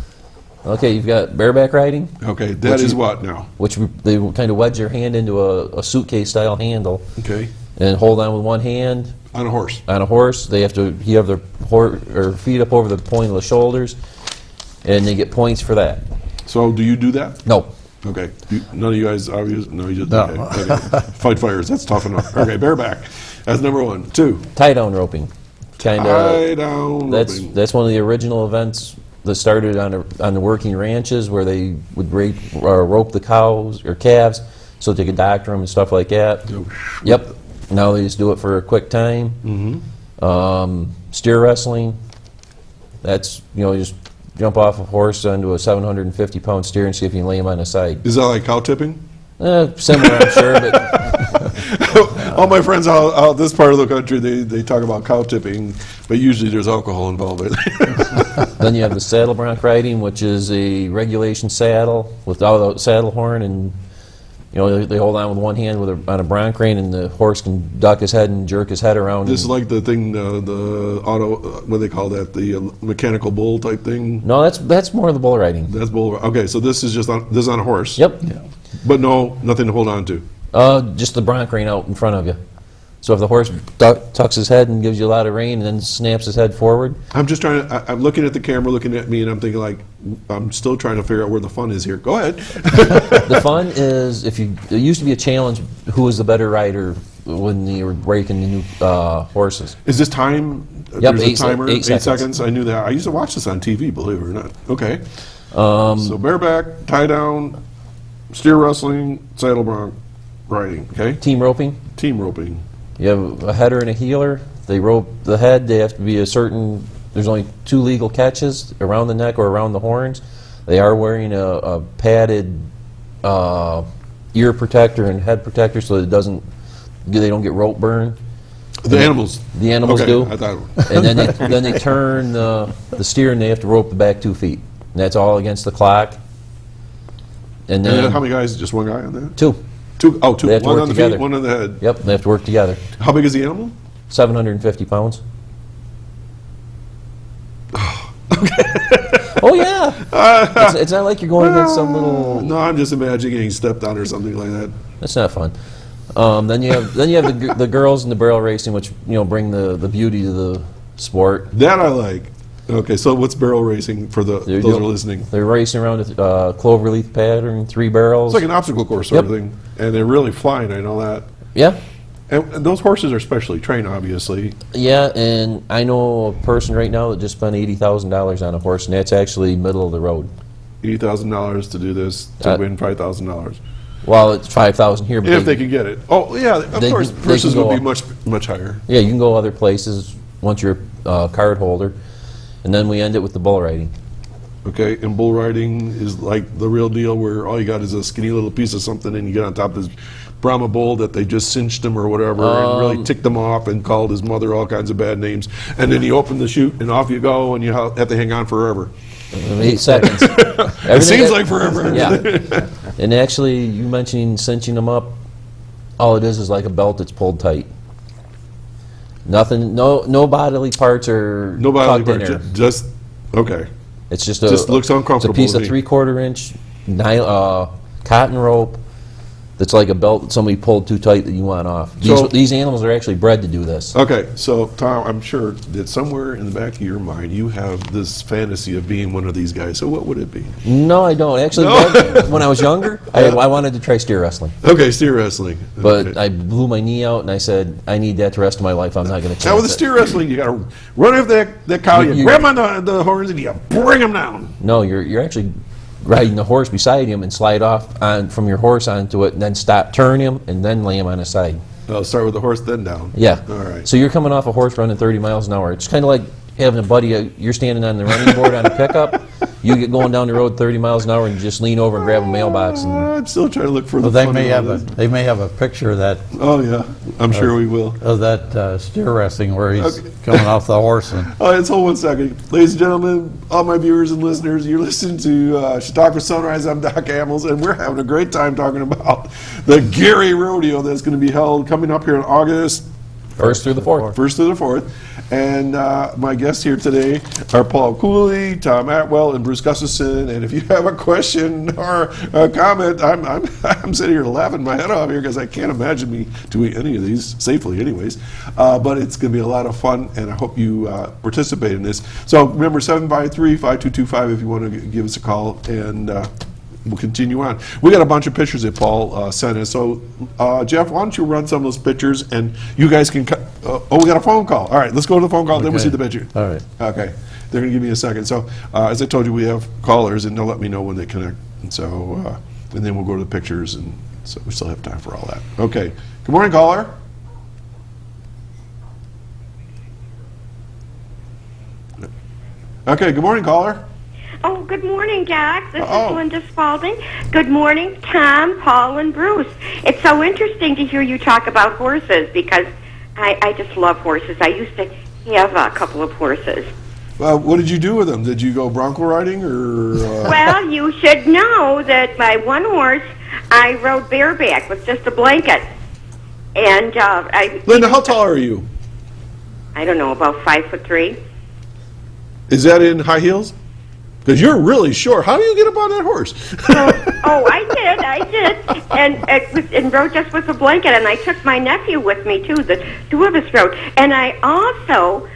G: Okay, you've got bareback riding,
B: Okay, that
G: Which
B: is
G: you-
B: what now?
G: which they kind of wedge their hand into a suitcase-style handle
B: Okay,
G: and hold on with one hand.
B: on a horse.
G: On a horse, you have their feet up over the point of the shoulders, and they get points for that.
B: So do you do that?
G: No.
B: Okay. None of you guys obviously? No, you just,
F: No.
B: okay. Fight fires, that's tough enough. Okay, bareback. That's number 1. 2,
G: Tie-down roping. Kind
B: tie
G: of.
B: down roping.
G: That's one of the original events that started on the working ranches where they would rope the cows or calves so they could doctor them and stuff like that. Yep. Now they just do it for a quick time. Steer wrestling. That's, you just jump off a horse onto a 750-pound steer and see if you can lay him on his side.
B: Is that like cow tipping?
G: Similar, I'm sure, but
B: All my friends out this part of the country, they talk about cow tipping, but usually there's alcohol involved.
G: then you have the saddle bronc riding, which is a regulation saddle without a saddle horn, and they hold on with one hand on a bronc rein, and the horse can duck his head and jerk his head around.
B: This is like the thing, the auto, what do they call that? The mechanical bull type thing?
G: No, that's more of the bull riding.
B: That's bull. Okay, so this is on a horse.
G: Yep.
B: But nothing to hold on to.
G: Just the bronc rein out in front of you. So if the horse tucks his head and gives you a lot of rein and then snaps his head forward.
B: I'm just trying to, I'm looking at the camera, looking at me, and I'm thinking like, I'm still trying to figure out where the fun is here. Go ahead.
G: The fun is, there used to be a challenge, who was the better rider when they were breaking the new horses.
B: Is this time?
G: Yep,
B: There's a timer?
G: 8 seconds.
B: I knew that. I used to watch this on TV, believe it or not. Okay. So bareback, tie down, steer wrestling, saddle bronc riding. Okay.
G: Team roping.
B: Team roping.
G: You have a header and a heeler. They rope the head. They have to be there's only 2 legal catches, around the neck or around the horns. They are wearing a padded ear protector and head protector so that they don't get rope burn.
B: The animals.
G: The animals
B: Okay,
G: do.
B: I thought.
G: And then they turn the steer and they have to rope the back 2 feet. And that's all against the clock. And
B: And
G: then
B: then how many guys? Just one guy on that?
G: 2.
B: 2. Oh, 2.
G: They have to
B: One
G: work
B: on the
G: together.
B: feet, one on the head.
G: Yep, they have to work together.
B: How big is the animal?
G: 750 pounds. Oh yeah. It's not like you're going against some little.
B: No, I'm just imagining getting stepped on or something like that.
G: That's not fun. Then you have the girls in the barrel racing, which bring the beauty to the sport.
B: That I like. Okay, so what's barrel racing for those who are listening?
G: They're racing around a cloverleaf pattern, 3 barrels.
B: It's like an obstacle course sort of
G: Yep.
B: thing. And they're really flying, I know that.
G: Yeah,
B: And those horses are specially trained, obviously.
G: yeah, and I know a person right now that just spent $80,000 on a horse, and that's actually middle of the road.
B: $80,000 to do this, to win $5,000.
G: Well, it's 5,000 here, but
B: If they can get it. Oh, yeah, of course,
G: they
B: purses
G: can
B: would be
G: go
B: much higher.
G: yeah, you can go other places once you're a card holder, and then we end it with the bull riding.
B: Okay, and bull riding is like the real deal where all you got is a skinny little piece of something and you get on top of this Brahma bull that they just cinched him or whatever and really ticked him off and called his mother all kinds of bad names. And then you open the chute and off you go and you have to hang on forever.
G: 8 seconds.
B: It seems like forever.
G: Yeah. And actually, you mentioning cinching them up, all it is like a belt that's pulled tight. Nothing, no bodily parts are
B: No bodily
G: tucked in
B: part,
G: there.
B: just, okay.
G: It's just
B: just looks uncomfortable
G: It's a piece
B: to
G: of
B: me.
G: 3/4 inch cotton rope that's like a belt that somebody pulled too tight that you want off. These animals are actually bred to do this.
B: Okay, so Tom, I'm sure that somewhere in the back of your mind you have this fantasy of being one of these guys. So what would it be?
G: No, I don't. Actually, when I was younger, I wanted to try steer wrestling.
B: Okay, steer wrestling.
G: But
B: Okay.
G: I blew my knee out, and I said, I need that the rest of my life. I'm not going to
B: Now
G: chance
B: with the
G: it.
B: steer wrestling, you got to run over that cow, you
G: You-
B: grab on the horns, and you bring him down.
G: No, you're actually riding the horse beside him and slide off from your horse onto it, and then stop, turn him, and then lay him on his side.
B: I'll start with the horse, then down.
G: Yeah.
B: All right.
G: So you're coming off a horse running 30 miles an hour. It's kind of like having a buddy, you're standing on the running board on a pickup, you get going down the road 30 miles an hour and you just lean over and grab a mailbox. And
B: I'm still trying to look for
F: Well,
B: the
F: they
B: fun
F: may
B: of
F: have
B: this.
F: they may have a picture of that
B: Oh, yeah. I'm sure we will.
F: steer wrestling where he's
B: Okay.
F: coming off the horse and
B: All right, hold 1 second. Ladies and gentlemen, all my viewers and listeners, you're listening to Chautauqua Sunrise. I'm Doc Hamels, and we're having a great time talking about the Gerry Rodeo that's going to be held coming up here in August
G: 1st through the 4th.
B: 1st through the 4th. And my guests here today are Paul Cooley, Tom Atwell, and Bruce Gustafson. And if you have a question or a comment, I'm sitting here laughing my head off here because I can't imagine me doing any of these safely anyways. But it's going to be a lot of fun, and I hope you participate in this. So remember, 753-5225 if you want to give us a call, and we'll continue on. We got a bunch of pictures that Paul sent us. So, Jeff, why don't you run some of those pictures, and you guys can... we got a phone call. All right, let's go to the phone call, then we'll see the picture.
F: All right.
B: Okay. They're going to give me a second. So, as I told you, we have callers, and they'll let me know when they connect. And so, and then we'll go to the pictures, and so we still have time for all that. Okay. Good morning, caller. Okay, good morning, caller.
I: Oh, good morning, Doc. This
B: Oh.
I: is Linda Spalding. Good morning, Tom, Paul, and Bruce. It's so interesting to hear you talk about horses because I just love horses. I used to have a couple of horses.
B: What did you do with them? Did you go bronco riding, or?
I: Well, you should know that my one horse I rode bareback with just a blanket. And
B: Linda, how tall are you?
I: I don't know, about 5'3".
B: Is that in high heels? Because you're really short. How do you get up on that horse?
I: Oh, I did. And rode just with a blanket. And I took my nephew with me, too. The two of us rode. And I also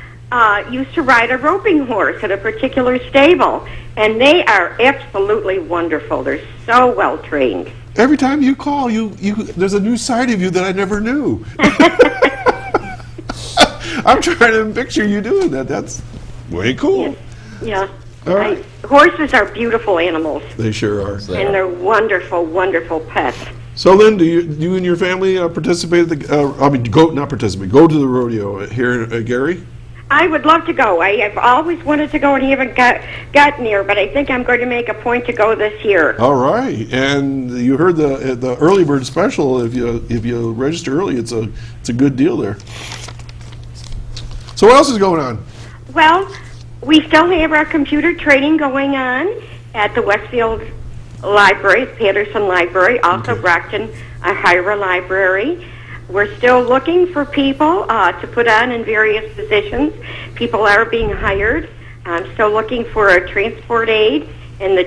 I: used to ride a roping horse at a particular stable. And they are absolutely wonderful. They're so well trained.
B: Every time you call, there's a new side of you that I never knew. I'm trying to picture you doing that. That's way cool.
I: Yeah.
B: All right.
I: Horses are beautiful animals.
B: They sure are.
I: And they're wonderful, wonderful pets.
B: So, Lynn, do you and your family participate at go to the rodeo here at Gerry?
I: I would love to go. I have always wanted to go and haven't gotten here, but I think I'm going to make a point to go this year.
B: All right. And you heard the early bird special. If you register early, it's a good deal there. So what else is going on?
I: Well, we still have our computer training going on at the Westfield Library, Patterson Library, also Brockton, Ohio Library. We're still looking for people to put on in various positions. People are being hired. I'm still looking for a transport aide in the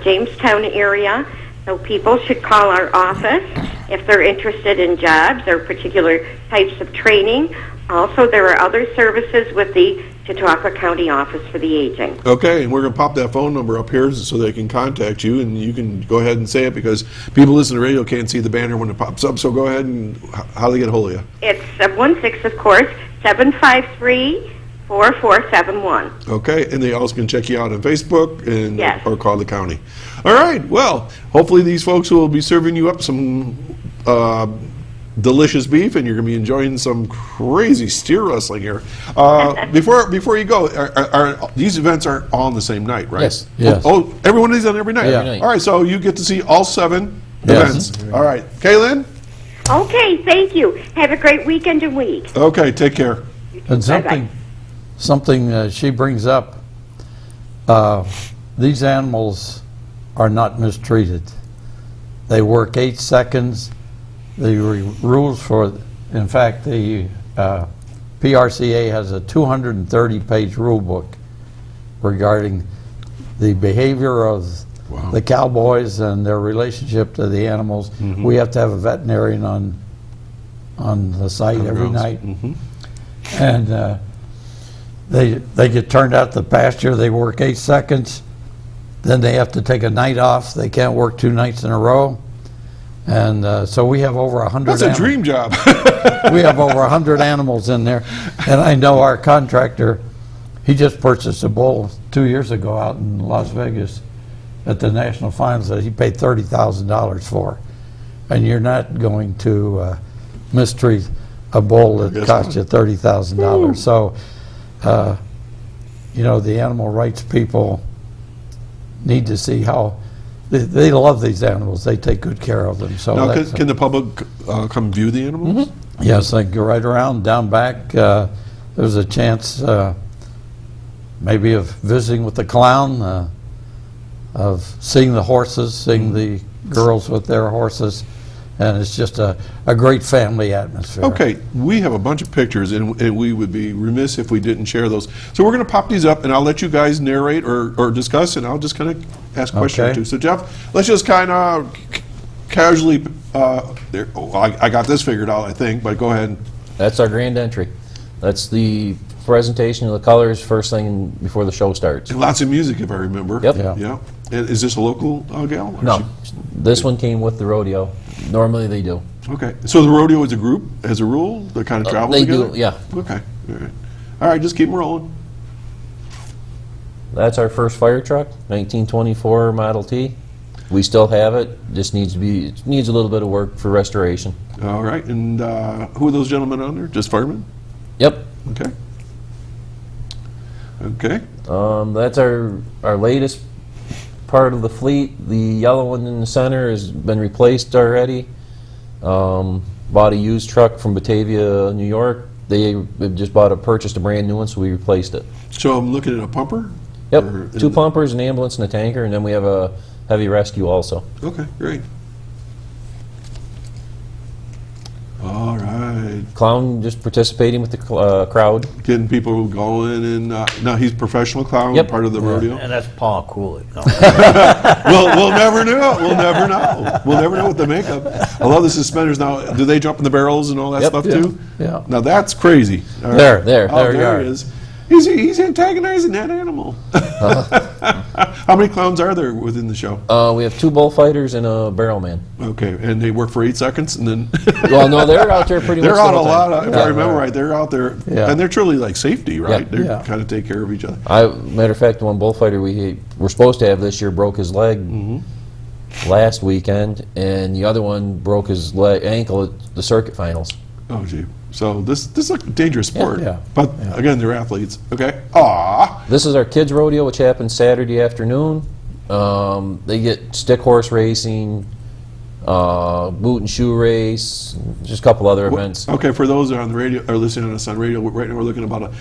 I: Jamestown area. So people should call our office if they're interested in jobs or particular types of training. Also, there are other services with the Chautauqua County Office for the Aging. Okay,
B: and we're going to pop that phone number up here so they can contact you, and you can go ahead and say it because people listening to radio can't see the banner when it pops up, so go ahead and how do they get a hold of you?
I: It's 716, of course, 753-4471.
B: Okay, and they also can check you out on Facebook and
I: Yes.
B: or call the county. All right, well, hopefully these folks will be serving you up some delicious beef, and you're going to be enjoying some crazy steer wrestling here. Before you go, are these events are all on the same night, right?
G: Yes.
F: Yes.
B: Oh, everyone is on every night?
F: Yeah.
G: Every night.
B: All right, so you get to see all 7
F: Yes.
B: events. All right. Kaylin?
I: Okay, thank you. Have a great weekend and week.
B: Okay, take care.
F: And something she brings up, these animals are not mistreated. They work 8 seconds. The rules for, in fact, the PRCA has a 230-page rule book regarding the behavior of the cowboys and their relationship to the animals. We have to have a veterinarian on the site every night. And they get turned out to the pasture. They work 8 seconds. Then they have to take a night off. They can't work 2 nights in a row. And so we have over 100
B: That's a dream job.
F: we have over 100 animals in there. And I know our contractor, he just purchased a bull 2 years ago out in Las Vegas at the National Finals that he paid $30,000 for. And you're not going to mistreat a bull that cost you $30,000. So, the animal rights people need to see how they love these animals. They take good care of them. So
B: Now, can the public come view the animals?
F: Yes, they go right around, down back. There's a chance maybe of visiting with the clown, of seeing the horses, seeing the girls with their horses. and it's just a great family atmosphere.
B: Okay, we have a bunch of pictures, and we would be remiss if we didn't share those. So we're going to pop these up, and I'll let you guys narrate or discuss, and I'll just kind of ask questions or
F: Okay.
B: two. So Jeff, let's just kind of casually. There, I got this figured out, I think, but go ahead.
G: That's our grand entry. That's the presentation of the colors first thing before the show starts.
B: And lots of music, if I remember.
G: Yep.
B: Yeah. And is this a local gal? Or
G: No, this one came with the rodeo. Normally they do.
B: Okay. So the rodeo is a group, as a rule? They kind of travel
G: They
B: together?
G: do, yeah.
B: Okay. All right. All right, just keep them rolling.
G: That's our first fire truck, 1924 Model T. We still have it. Just needs a little bit of work for restoration.
B: All right. And who are those gentlemen on there? Just firemen?
G: Yep.
B: Okay. Okay.
G: That's our latest part of the fleet. The yellow one in the center has been replaced already. Bought a used truck from Batavia, New York. They just purchased a brand new one, so we replaced it.
B: So I'm looking at a pumper?
G: Yep,
B: Or-
G: 2 pumpers, an ambulance, and a tanker, and then we have a heavy rescue also.
B: Okay, great. All right.
G: Clown just participating with the crowd.
B: Getting people going, and now he's professional clown,
G: Yep.
B: part of the rodeo.
H: And that's Paul Cooley. No.
B: We'll never know. We'll never know. We'll never know with the makeup. I love the suspenders. Now, do they jump in the barrels and all that
G: Yep.
B: stuff
F: Yeah.
B: too?
F: Yeah.
B: Now that's crazy. All right.
G: There
B: Oh,
G: you
B: there
G: are.
B: he is. He's antagonizing that animal. How many clowns are there within the show?
G: We have 2 bullfighters and a barrel man.
B: Okay, and they work for 8 seconds, and then
G: Well, no, they're out there pretty
B: they're
G: much the
B: out a
G: whole
B: lot.
G: time.
B: If I remember right, they're out there,
F: Yeah.
B: and they're truly like safety, right?
G: Yeah.
B: They
F: Yeah.
B: kind of take care of each other.
G: Matter of fact, the one bullfighter we were supposed to have this year broke his leg last weekend, and the other one broke his ankle at the circuit finals.
B: Oh, gee. So this is a dangerous sport.
F: Yeah.
B: But again, they're athletes. Okay. Ah.
G: This is our kids' rodeo, which happens Saturday afternoon. They get stick horse racing, boot and shoe race, just a couple other events.
B: Okay, for those that are on the radio or listening to us on radio, right now we're looking at about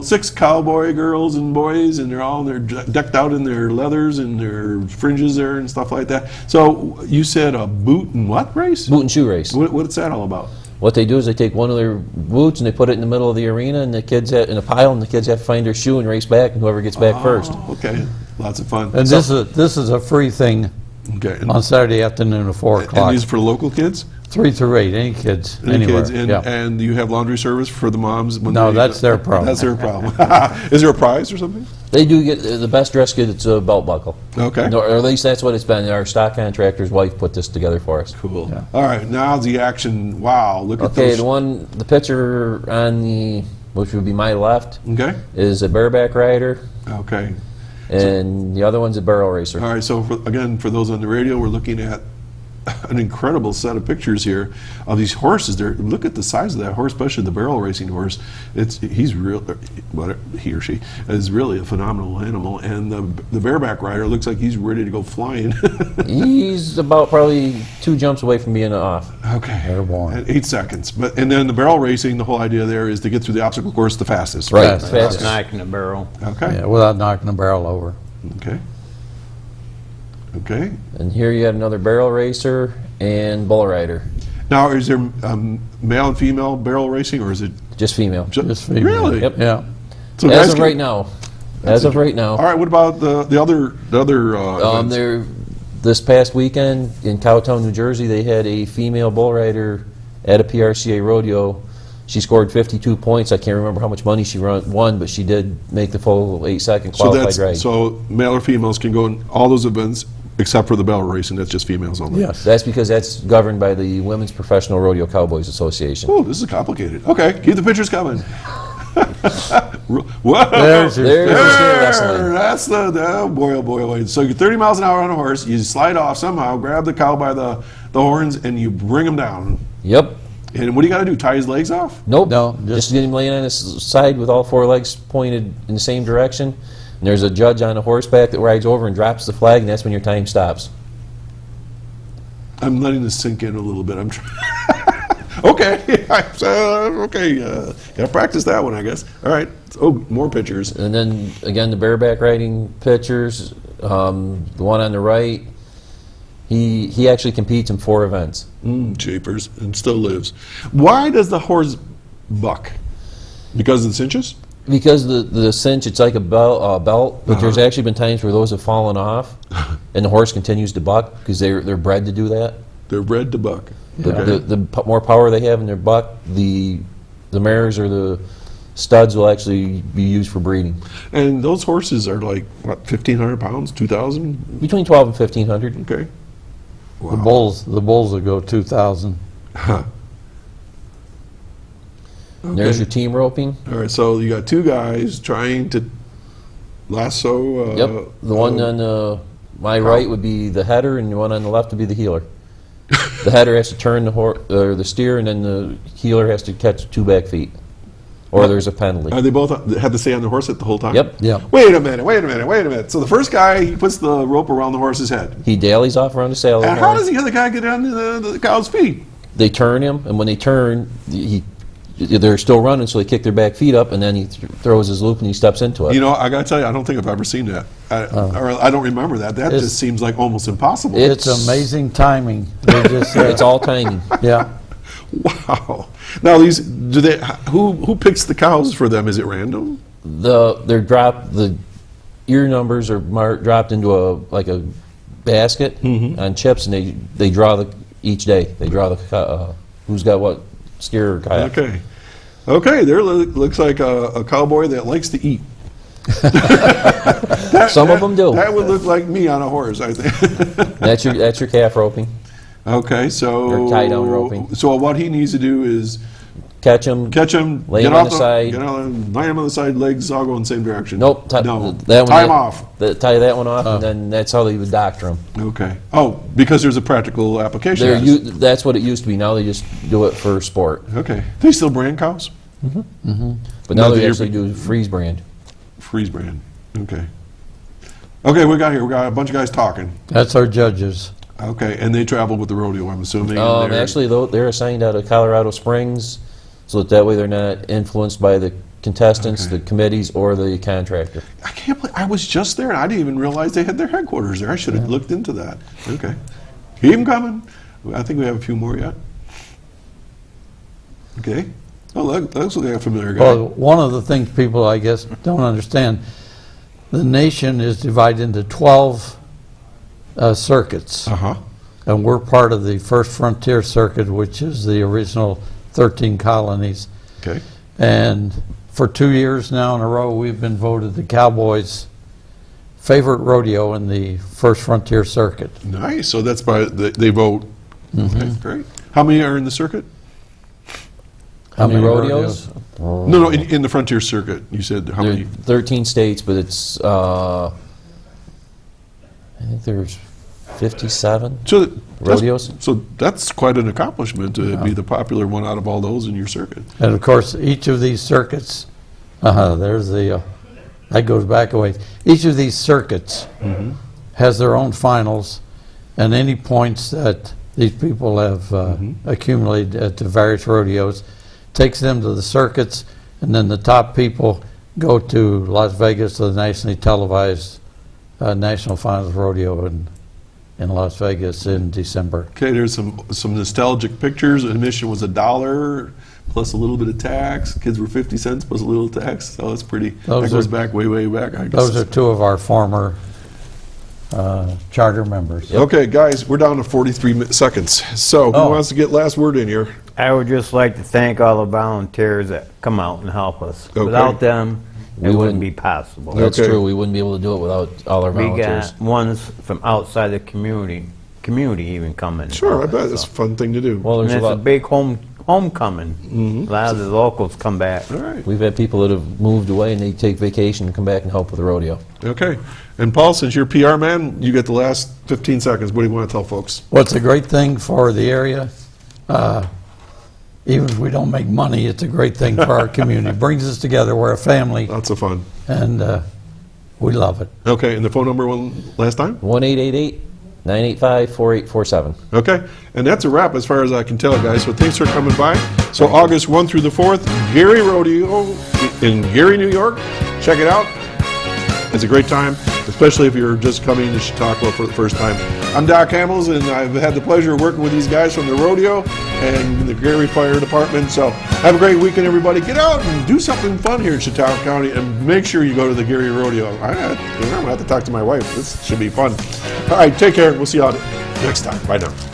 B: 6 cowboy girls and boys, and they're decked out in their leathers and their fringes there and stuff like that. So you said a boot and what race?
G: Boot and shoe race.
B: What's that all about?
G: What they do is they take one of their boots and they put it in the middle of the arena, and the kids in a pile, and the kids have to find their shoe and race back, and whoever gets back first.
B: Oh, okay, lots of fun.
F: And this is a free thing
B: Okay,
F: on Saturday afternoon at 4
B: and
F: o'clock.
B: these are for local kids?
F: 3 through 8, any kids,
B: Any
F: anywhere.
B: kids? And,
F: Yeah.
B: and you have laundry service for the moms? When
F: No,
B: they-
F: that's their problem.
B: That's their problem. Is there a prize or something?
G: They do get the best dress gets a belt buckle.
B: Okay.
G: Or at least that's what it's been. Our stock contractor's wife put this together for us.
B: Cool. All right, now the action. Wow, look at
G: Okay,
B: those.
G: the picture on which would be my left,
B: Okay,
G: is a bareback rider,
B: okay.
G: and the other one's a barrel racer.
B: All right, so again, for those on the radio, we're looking at an incredible set of pictures here of these horses. Look at the size of that horse, especially the barrel racing horse. He or she is really a phenomenal animal, and the bareback rider looks like he's ready to go flying.
G: He's about probably 2 jumps away from being off.
B: Okay,
F: Airborne.
B: at 8 seconds. And then the barrel racing, the whole idea there is to get through the obstacle course the fastest.
G: Right,
F: Fast.
G: fastest.
H: Knocking the barrel.
B: Okay.
F: Yeah, without knocking the barrel over.
B: Okay. Okay.
G: And here you have another barrel racer and bull rider,
B: Now, is there male and female barrel racing, or is it
G: just female.
F: Just female.
B: really?
G: Yep.
F: Yeah.
B: So
G: As
B: guys
G: of
B: can-
G: right now. As of right
B: All
G: now.
B: right. What about the other events?
G: This past weekend in Cowtown, New Jersey, they had a female bull rider at a PRCA rodeo. She scored 52 points. I can't remember how much money she won, but she did make the full 8-second qualified ride.
B: So male or females can go in all those events except for the barrel racing. That's just females only.
F: Yes.
G: That's because that's governed by the Women's Professional Rodeo Cowboys Association.
B: Oh, this is complicated. Okay, keep the pictures coming. Whoa!
F: There's your
G: There's your steer
B: There,
G: wrestling.
B: that's oh boy, oh boy, oh boy. So you're 30 miles an hour on a horse, you slide off somehow, grab the cow by the horns, and you bring him down.
G: Yep.
B: And what do you got to do, tie his legs off?
G: Nope.
F: No,
G: Just get him laying on his side with all 4 legs pointed in the same direction. And there's a judge on a horseback that rides over and drops the flag, and that's when your time stops.
B: I'm letting this sink in a little bit. I'm trying. Okay, gotta practice that one, I guess. All right. Oh, more pictures.
G: And then again, the bareback riding pictures. The one on the right He actually competes in 4 events.
B: Jeepers, and still lives. Why does the horse buck? Because of the cinches?
G: Because the cinch, it's like a belt, but there's actually been times where those have fallen off, and the horse continues to buck because they're bred to do that.
B: They're bred to buck.
G: The more power they have in their buck, the mares or the studs will actually be used for breeding.
B: And those horses are like, what, 1,500 pounds, 2,000?
G: Between 12 and 1,500.
B: Okay.
F: The bulls will go 2,000.
B: Huh.
G: And there's your team roping.
B: All right, so you got 2 guys trying to lasso.
G: Yep. The one on my right would be the header, and the one on the left would be the heeler. The header has to turn the steer, and then the heeler has to catch 2 back feet, or there's a penalty.
B: Are they both have to stay on the horse at the whole time?
G: Yep.
F: Yep.
B: Wait a minute. So the first guy, he puts the rope around the horse's head.
G: He dallies off around the saddle.
B: And how does the other guy get on the cow's feet?
G: They turn him, and when they turn, they're still running, so they kick their back feet up, and then he throws his loop and he steps into it.
B: You know, I got to tell you, I don't think I've ever seen that. Or I don't remember that. That just seems like almost impossible.
F: It's amazing timing. They just,
G: It's all timing.
F: yeah.
B: Wow. Now these, who picks the cows for them? Is it random?
G: The ear numbers are dropped into a basket on chips, and they draw each day. They draw who's got what steer or kayak.
B: Okay. There looks like a cowboy that likes to eat.
G: Some of them do.
B: That would look like me on a horse, I think.
G: That's your calf roping.
B: Okay, so
G: Or tie down roping.
B: So what he needs to do is
G: Catch him.
B: get
G: Lay him on
B: off
G: the side.
B: lie him on the side, legs all go in the same direction.
G: Nope.
B: No.
G: That one,
B: Tie him off.
G: Tie that one off, and then that's how they would doctor him.
B: Okay. Oh, because there's a practical application.
G: That's what it used to be. Now they just do it for sport.
B: Okay. They still brand cows?
G: But now they actually do freeze brand.
B: Freeze brand. Okay. Okay, we got a bunch of guys talking.
F: That's our judges.
B: Okay, and they travel with the rodeo, I'm assuming. and they're-
G: Actually, they're assigned out of Colorado Springs, so that way they're not influenced by the contestants, the committees, or the contractor.
B: I can't believe, I was just there and I didn't even realize they had their headquarters there. I should have looked into that. Okay. Keep them coming. I think we have a few more yet. Okay. Oh, that looks like a familiar guy.
F: Well, one of the things people, I guess, don't understand, the nation is divided into 12 circuits.
B: Uh-huh.
F: And we're part of the First Frontier Circuit, which is the original 13 colonies.
B: Okay.
F: And for 2 years now in a row, we've been voted the Cowboys' favorite rodeo in the First Frontier Circuit.
B: Nice. So that's by, they vote. Okay, great. How many are in the circuit?
G: How many rodeos?
B: No, in the Frontier Circuit. You said how
G: There are
B: many?
G: 13 states, but it's I think there's 57
B: So
G: rodeos.
B: So that's quite an accomplishment to be the popular one out of all those in your circuit.
F: And of course, each of these circuits, there's the, that goes back a ways. Each of these circuits has their own finals, and any points that these people have accumulated at the various rodeos takes them to the circuits, and then the top people go to Las Vegas to the nationally televised National Finals Rodeo in Las Vegas in December.
B: Okay, there's some nostalgic pictures. Admission was $1 plus a little bit of tax. Kids were 50 cents plus a little tax. So that's pretty. That goes back way back. I guess.
F: Those are two of our former charter members.
B: Okay, guys, we're down to 43 seconds. So who wants to get last word in here?
H: I would just like to thank all the volunteers that come out and help us.
B: Okay.
H: Without them,
G: We
H: it
G: wouldn't-
H: wouldn't be possible.
G: That's
B: Okay.
G: true. We wouldn't be able to do it without all our
H: We
G: volunteers.
H: got ones from outside the community even coming.
B: Sure, I bet it's a fun thing to do.
G: Well,
H: And
G: there's
H: it's
G: a
H: a
G: lot.
H: big homecoming. A lot of the locals come back.
B: All right.
G: We've had people that have moved away and they take vacation and come back and help with the rodeo.
B: Okay. And Paul, since you're PR man, you get the last 15 seconds. What do you want to tell folks?
F: What's a great thing for the area, even if we don't make money, it's a great thing for our community. It brings us together. We're a family,
B: Lots of fun.
F: and we love it.
B: Okay, and the phone number one last time?
G: 1-888-985-4847.
B: Okay, and that's a wrap as far as I can tell, guys. So thanks for coming by. So August 1 through the 4th, Gerry Rodeo in Gerry, New York. Check it out. It's a great time. especially if you're just coming to Chautauqua for the first time. I'm Doc Hamels, and I've had the pleasure of working with these guys from the Rodeo and the Gerry Fire Department. So have a great weekend, everybody. Get out and do something fun here in Chautauqua County, and make sure you go to the Gerry Rodeo. I'm going to have to talk to my wife. This should be fun. All right, take care. We'll see you all next time. Bye now.